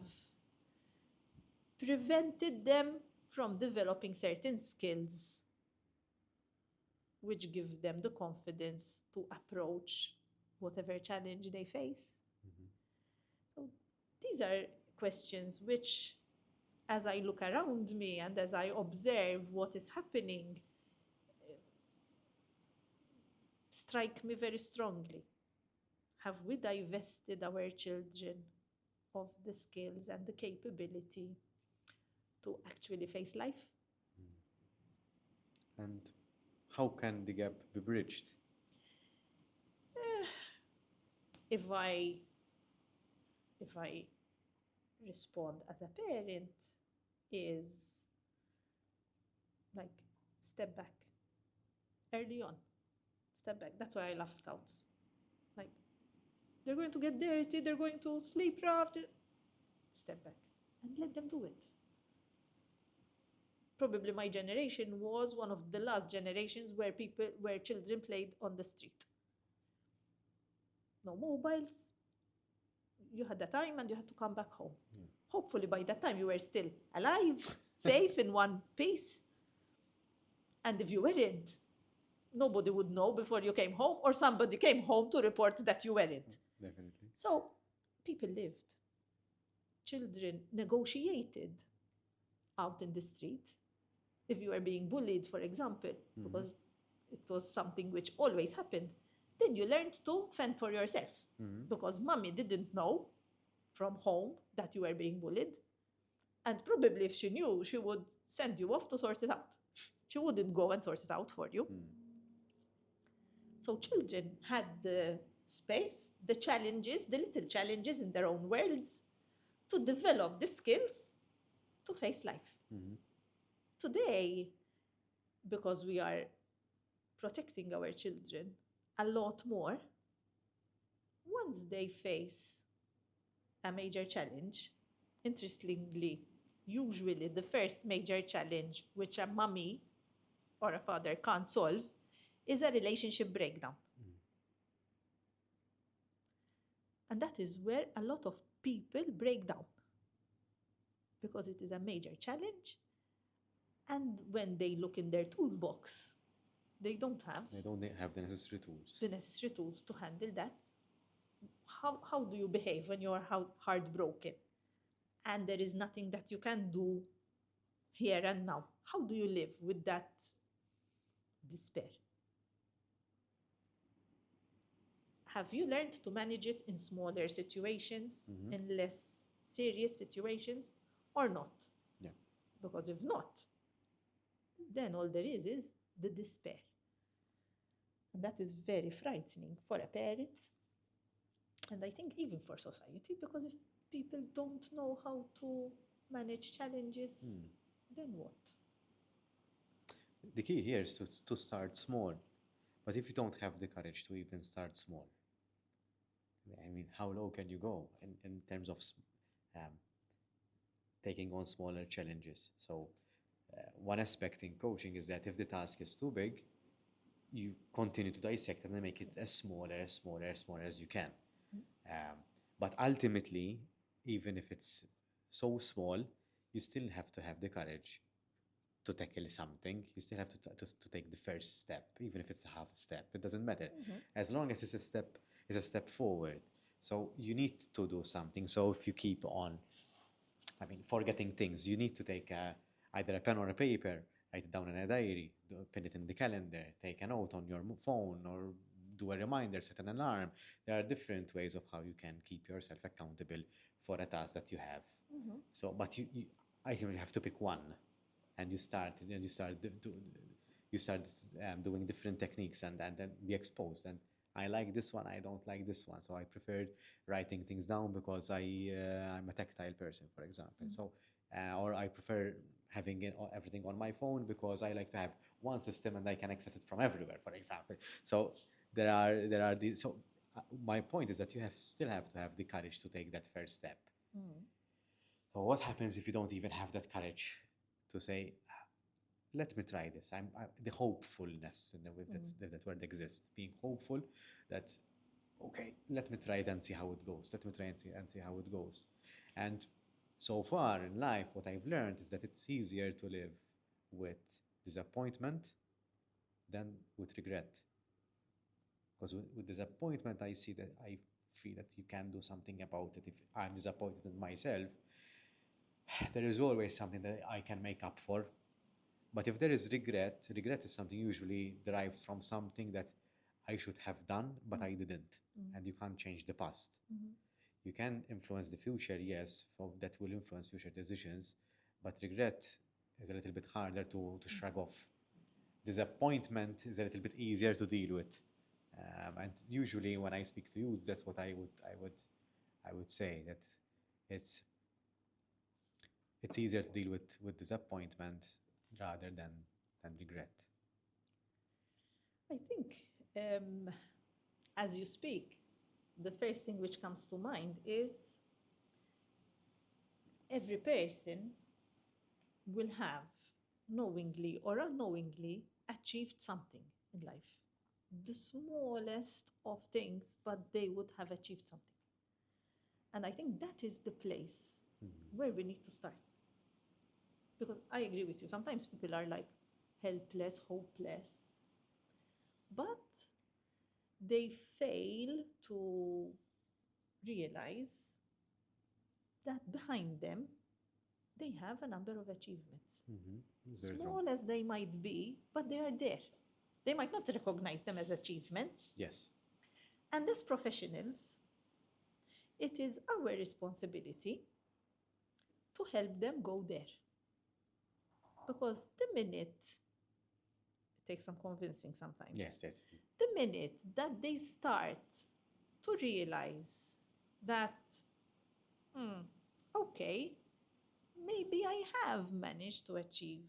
prevented them from developing certain skills which give them the confidence to approach whatever challenge they face. Mhm. So these are questions which, as I look around me and as I observe what is happening, strike me very strongly. Have we divested our children of the skills and the capability to actually face life? And how can the gap be bridged? Eh, if I respond as a parent, is like step back early on. Step back. That's why I love scouts. Like, they're going to get dirty, they're going to sleep rough. Step back and let them do it. Probably my generation was one of the last generations where children played on the street. No mobiles. You had the time and you had to come back home. Hopefully by that time you were still alive, safe in one piece. And if you weren't, nobody would know before you came home, or somebody came home to report that you weren't. Definitely. So people lived. Children negotiated out in the street. If you were being bullied, for example, because it was something which always happened, then you learned to fend for yourself. Because mommy didn't know from home that you were being bullied. And probably if she knew, she would send you off to sort it out. She wouldn't go and sort it out for you. So children had the space, the challenges, the little challenges in their own worlds to develop the skills to face life. Today, because we are protecting our children a lot more, once they face a major challenge, interestingly, usually the first major challenge which a mommy or a father can't solve is a relationship breakdown. And that is where a lot of people break down, because it is a major challenge. And when they look in their toolbox, they don't have the necessary tools. To handle that. How do you behave when you are heartbroken and there is nothing that you can do here and now? How do you live with that despair? Have you learned to manage it in smaller situations, in less serious situations, or not? Yeah. Because if not, then all there is the despair. And that is very frightening for a parent, and I think even for society, because if people don't know how to manage challenges, then what? The key here is to start small. But if you don't have the courage to even start small, I mean, how low can you go in terms of taking on smaller challenges? So one aspect in coaching is that if the task is too big, you continue to dissect and then make it as smaller as you can. But ultimately, even if it's so small, you still have to have the courage to tackle something. You still have to take the first step, even if it's a half step. It doesn't matter, as long as it's a step forward. So you need to do something. So if you keep on, forgetting things, you need to take either a pen or a paper, write it down in a diary, pin it in the calendar, take a note on your phone, or do a reminder, set an alarm. There are different ways of how you can keep yourself accountable for a task that you have. So, but I think you have to pick one, and you start doing different techniques, and then be exposed. And I like this one, I don't like this one. So I preferred writing things down because I'm a tactile person, for example. So, or I prefer having everything on my phone because I like to have one system and I can access it from everywhere, for example. So there are these. So my point is that you still have to have the courage to take that first step. So what happens if you don't even have that courage to say, let me try this? The hopefulness in the way that word exists. Being hopeful that, okay, let me try it and see how it goes. Let me try and see how it goes. And so far in life, what I've learned is that it's easier to live with disappointment than with regret. Because with disappointment, I see that I feel that you can do something about it. If I'm disappointed in myself, there is always something that I can make up for. But if there is regret, regret is something usually derived from something that I should have done, but I didn't. And you can't change the past. You can influence the future, yes, that will influence future decisions, but regret is a little bit harder to shrug off. Disappointment is a little bit easier to deal with. And usually when I speak to youths, that's what I would say, that it's it's easier to deal with disappointment rather than regret. I think as you speak, the first thing which comes to mind is every person will have, knowingly or unknowingly, achieved something in life. The smallest of things, but they would have achieved something. And I think that is the place where we need to start. Because I agree with you. Sometimes people are like helpless, hopeless, but they fail to realize that behind them they have a number of achievements. Very true. Small as they might be, but they are there. They might not recognize them as achievements. Yes. And as professionals, it is our responsibility to help them go there. Because the minute, it takes some convincing sometimes. Yes, yes. The minute that they start to realize that, okay, maybe I have managed to achieve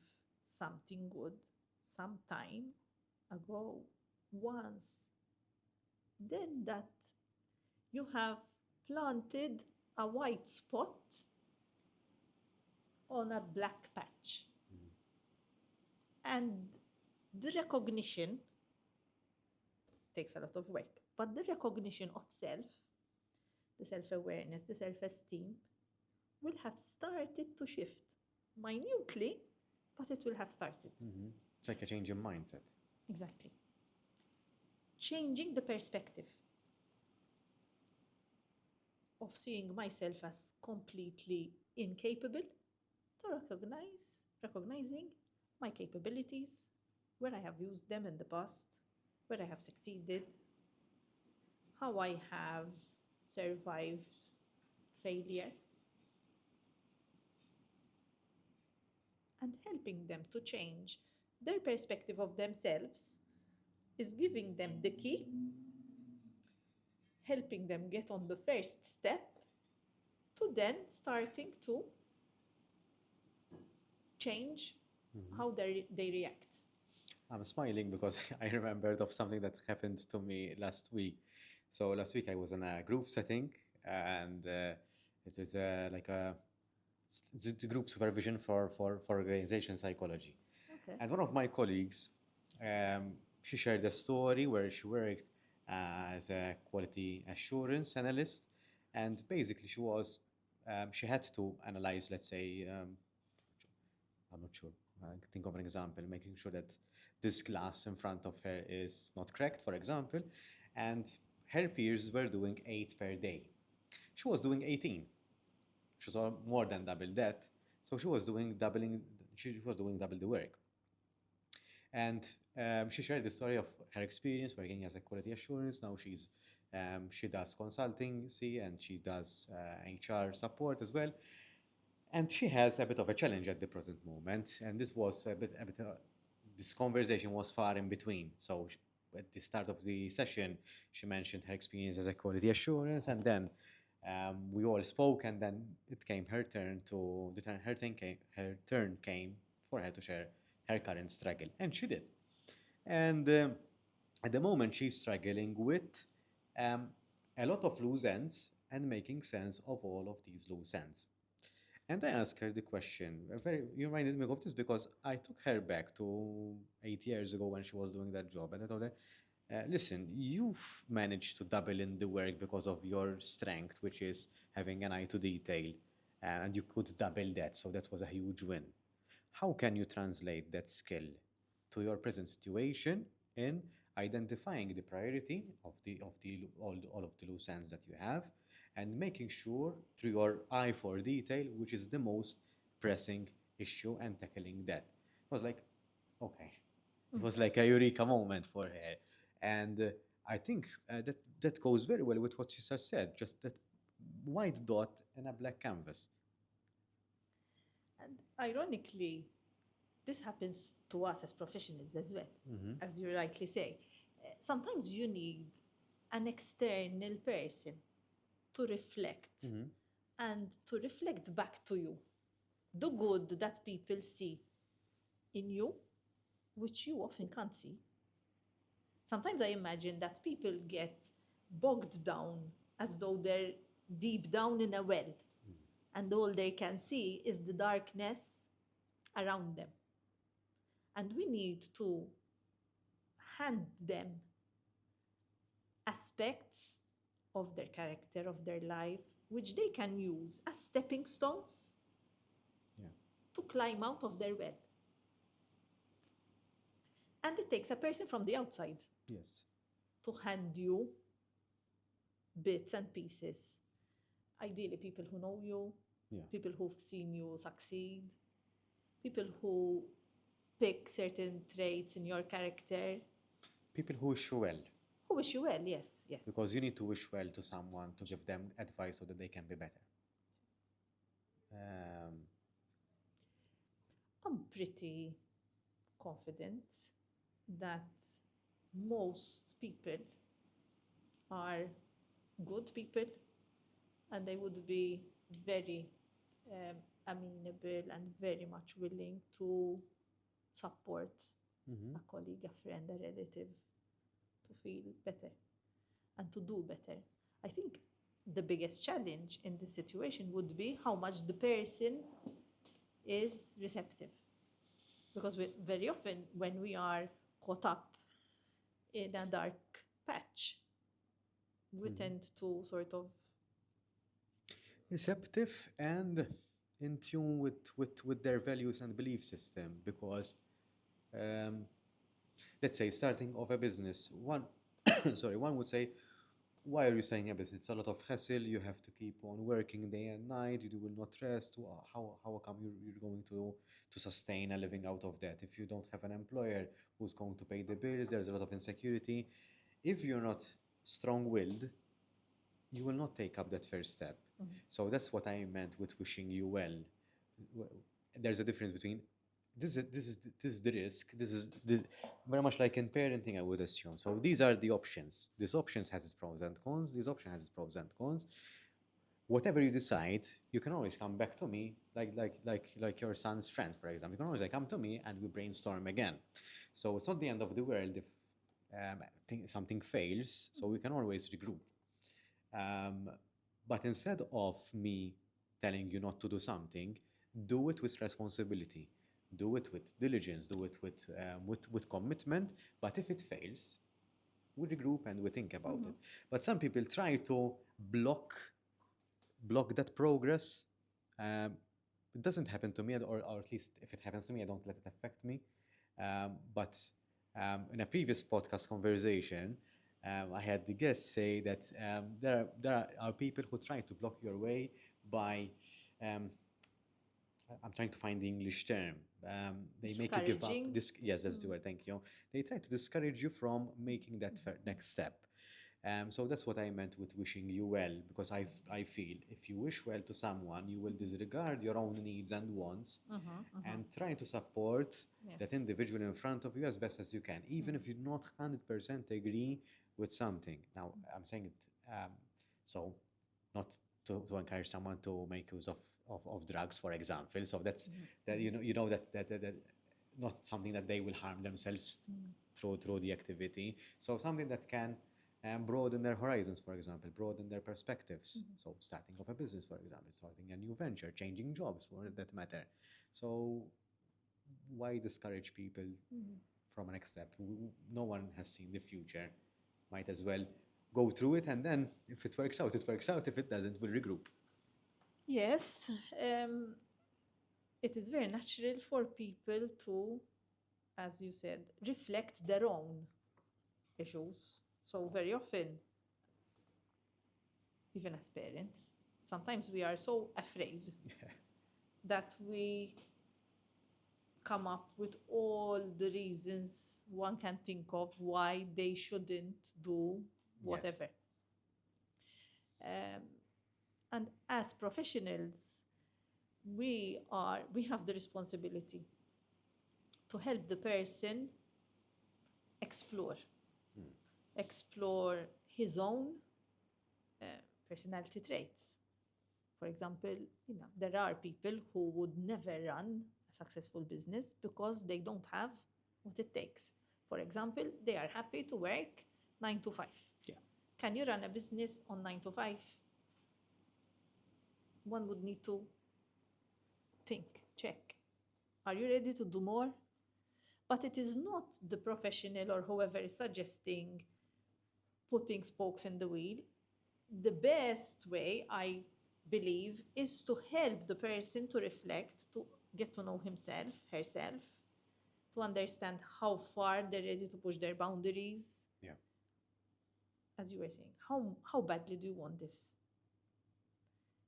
something good some time ago, once, then that you have planted a white spot on a black patch. And the recognition takes a lot of work, but the recognition of self, the self-awareness, the self-esteem will have started to shift minutely, but it will have started. It's like a change in mindset. Exactly. Changing the perspective of seeing myself as completely incapable to recognizing my capabilities, where I have used them in the past, where I have succeeded, how I have survived failure, and helping them to change their perspective of themselves is giving them the key, helping them get on the first step to then starting to change how they react. I'm smiling because I remembered of something that happened to me last week. So last week I was in a group setting, and it was like it's a group supervision for organization psychology. Okay. And one of my colleagues, she shared a story where she worked as a quality assurance analyst, and basically she had to analyze, let's say, I'm not sure. I think of an example, making sure that this glass in front of her is not cracked, for example, and her peers were doing 8 per day. She was doing 18. She was more than double that. So she was doing double the work. And she shared the story of her experience working as a quality assurance. Now she does consultancy and she does HR support as well. And she has a bit of a challenge at the present moment, and this conversation was far in between. So at the start of the session, she mentioned her experience as a quality assurance, and then we all spoke, and then it came her turn to the turn. Her turn came for her to share her current struggle, and she did. And at the moment, she's struggling with um, a lot of loose ends and making sense of all of these loose ends. And I asked her the question. You reminded me of this because I took her back to 8 years ago when she was doing that job, and I told her, "Listen, you've managed to double in the work because of your strength, which is having an eye to detail, and you could double that, so that was a huge win. How can you translate that skill to your present situation in identifying the priority of all of the loose ends that you have, and making sure through your eye for detail which is the most pressing issue and tackling that. It was like, okay, it was like a eureka moment for her. And I think that goes very well with what you just said, just that white dot in a black canvas. And ironically, this happens to us as professionals as well, as you rightly say. Sometimes you need an external person to reflect and to reflect back to you the good that people see in you, which you often can't see. Sometimes I imagine that people get bogged down as though they're deep down in a well, and all they can see is the darkness around them. And we need to hand them aspects of their character, of their life, which they can use as stepping stones Yeah. to climb out of their well. And it takes a person from the outside Yes. to hand you bits and pieces. Ideally, people who know you, Yeah. people who've seen you succeed, people who pick certain traits in your character, People who wish you well, who wish you well, yes, yes. because you need to wish well to someone to give them advice so that they can be better. I'm pretty confident that most people are good people and they would be very amenable and very much willing to support a colleague, a friend, a relative to feel better and to do better. I think the biggest challenge in this situation would be how much the person is receptive. Because very often, when we are caught up in a dark patch, we tend to sort of receptive and in tune with their values and belief system, because let's say starting off a business, one one would say, why are you starting a business? It's a lot of hassle, you have to keep on working day and night, you will not rest. How come you're going to sustain a living out of that if you don't have an employer who's going to pay the bills? There's a lot of insecurity. If you're not strong-willed, you will not take up that first step. So that's what I meant with wishing you well. There's a difference between this is the risk. This is very much like in parenting, I would assume. So these are the options. This options has its pros and cons. This option has its pros and cons. Whatever you decide, you can always come back to me, like your son's friend, for example. You can always come to me and we brainstorm again. So it's not the end of the world if something fails. So we can always regroup. But instead of me telling you not to do something, do it with responsibility, do it with diligence, do it with commitment. But if it fails, we regroup and we think about it. But some people try to block that progress. It doesn't happen to me, or at least if it happens to me, I don't let it affect me. But in a previous podcast conversation, I had the guest say that there are people who try to block your way by, I'm trying to find the English term. They make you give up. discouraging. Yes, that's the word. Thank you. They try to discourage you from making that next step. So that's what I meant with wishing you well, because I feel if you wish well to someone, you will disregard your own needs and wants and try to support that individual in front of you as best as you can, even if you not 100% agree with something. Now, I'm saying it so not to encourage someone to make use of drugs, for example. So that's that that not something that they will harm themselves through the activity. So something that can broaden their horizons, for example, broaden their perspectives. So starting off a business, for example, starting a new venture, changing jobs for that matter. So why discourage people from a next step? No one has seen the future. Might as well go through it, and then if it works out, it works out. If it doesn't, we'll regroup. Yes, it is very natural for people to as you said, reflect their own issues. So very often, even as parents, sometimes we are so afraid that we come up with all the reasons one can think of why they shouldn't do whatever. And as professionals, we have the responsibility to help the person explore his own personality traits. For example, there are people who would never run a successful business because they don't have what it takes. For example, they are happy to work 9 to 5. Yeah. Can you run a business on 9 to 5? One would need to think, check. Are you ready to do more? But it is not the professional or whoever is suggesting putting spokes in the wheel. The best way, I believe, is to help the person to reflect, to get to know himself, herself, to understand how far they're ready to push their boundaries. Yeah. As you were saying, how badly do you want this?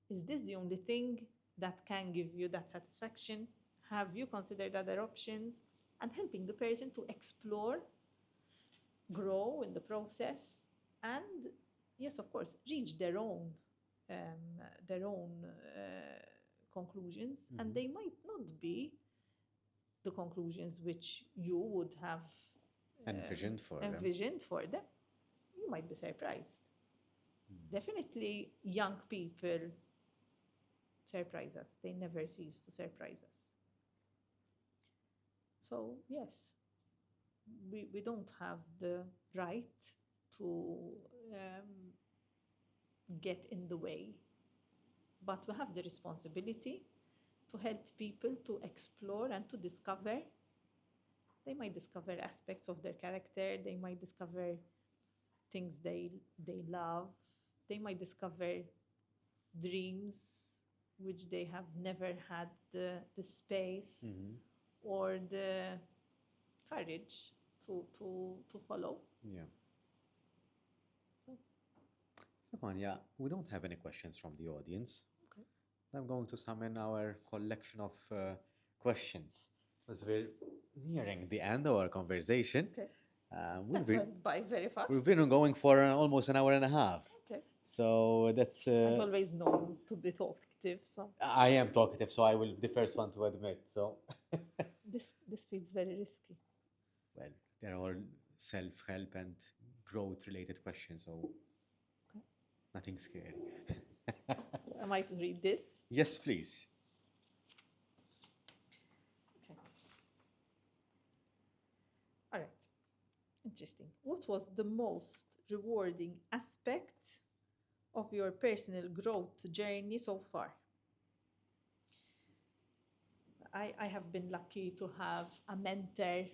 Is this the only thing that can give you that satisfaction? Have you considered other options? And helping the person to explore, grow in the process, and yes, of course, reach their own conclusions. And they might not be the conclusions which you would have envisioned for them. You might be surprised. Definitely, young people surprise us. They never cease to surprise us. So yes, we don't have the right to get in the way, but we have the responsibility to help people to explore and to discover. They might discover aspects of their character. They might discover things they love. They might discover dreams which they have never had the space or the courage to follow. Yeah. Stephania, we don't have any questions from the audience. Okay. I'm going to summon our collection of questions. As we're nearing the end of our conversation. Okay. We've That been, went by very fast. we've been going for almost an hour and a half. Okay. So that's. I've always known to be talkative, so I am talkative, so I will be the first one to admit. So. this feels very risky. Well, they're all self-help and growth-related questions, so Okay. nothing scary. I might read this. Yes, please. Okay. All right. Interesting. What was the most rewarding aspect of your personal growth journey so far? I have been lucky to have a mentor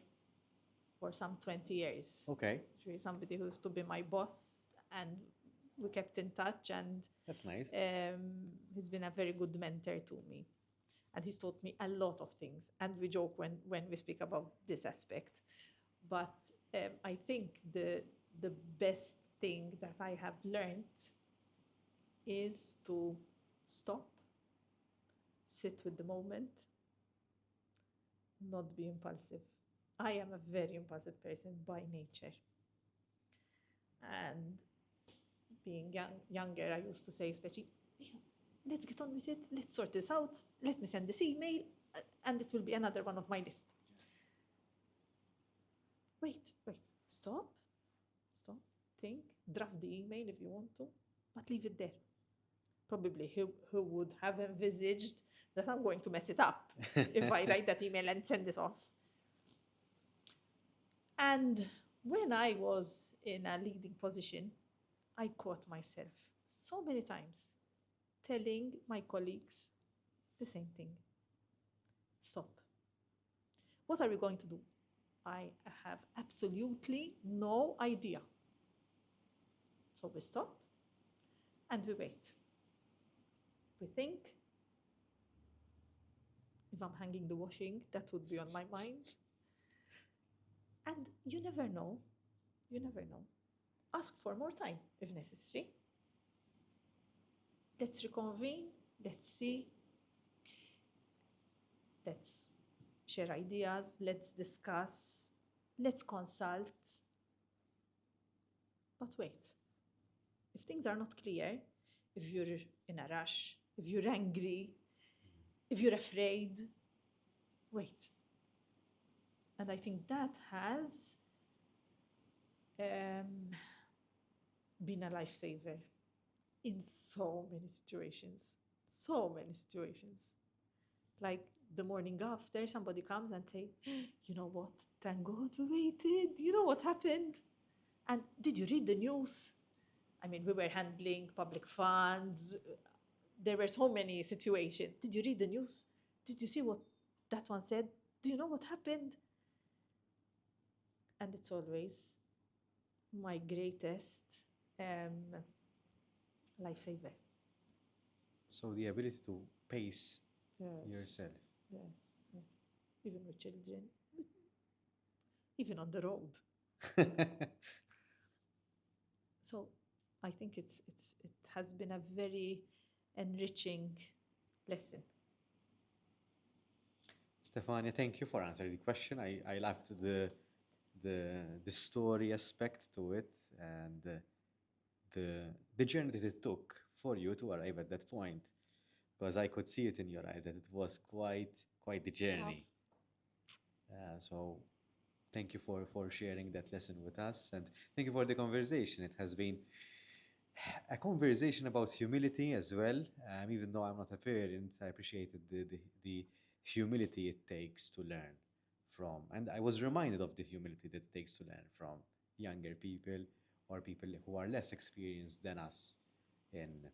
for some 20 years. Okay, Really somebody who used to be my boss, and we kept in touch, and that's nice. he's been a very good mentor to me. And he's taught me a lot of things. And we joke when we speak about this aspect. But I think the best thing that I have learned is to stop, sit with the moment, not be impulsive. I am a very impulsive person by nature. And being younger, I used to say, especially, let's get on with it, let's sort this out, let me send this email, and it will be another one of my list. Wait, stop, think, draft the email if you want to, but leave it there. Probably who would have envisaged that I'm going to mess it up if I write that email and send it off. And when I was in a leading position, I caught myself so many times telling my colleagues the same thing. Stop. What are we going to do? I have absolutely no idea. So we stop and we wait. We think. If I'm hanging the washing, that would be on my mind. And you never know. You never know. Ask for more time if necessary. Let's reconvene. Let's see. Let's share ideas. Let's discuss. Let's consult. But wait. If things are not clear, if you're in a rush, if you're angry, if you're afraid, wait. And I think that has been a lifesaver in so many situations. So many situations. Like the morning after, somebody comes and say, you know what, thank God we waited. You know what happened? And did you read the news? I mean, we were handling public funds. There were so many situations. Did you read the news? Did you see what that one said? Do you know what happened? And it's always my greatest lifesaver. So the ability to pace Yes. yourself. Yes, yes. Even with children, even on the road. So I think it has been a very enriching lesson. Stephania, thank you for answering the question. I loved the story aspect to it and the journey that it took for you to arrive at that point. Because I could see it in your eyes that it was quite the journey. So thank you for sharing that lesson with us, and thank you for the conversation. It has been a conversation about humility as well. Even though I'm not a parent, I appreciated the humility it takes to learn from, and I was reminded of the humility that it takes to learn from younger people or people who are less experienced than us in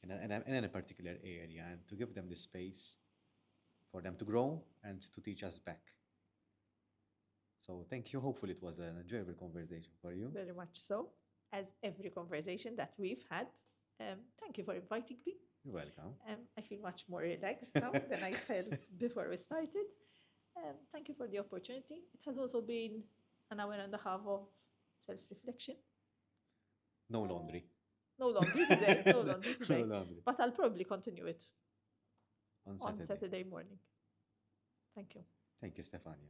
in a particular area, and to give them the space for them to grow and to teach us back. So thank you. Hopefully it was an enjoyable conversation for you. Very much so, as every conversation that we've had. Thank you for inviting me. You're welcome. I feel much more relaxed now than I felt before we started. Thank you for the opportunity. It has also been an hour and a half of self-reflection. No laundry. No laundry today. No laundry today. No laundry. But I'll probably continue it On on Saturday. Saturday morning. Thank you. Thank you, Stefania.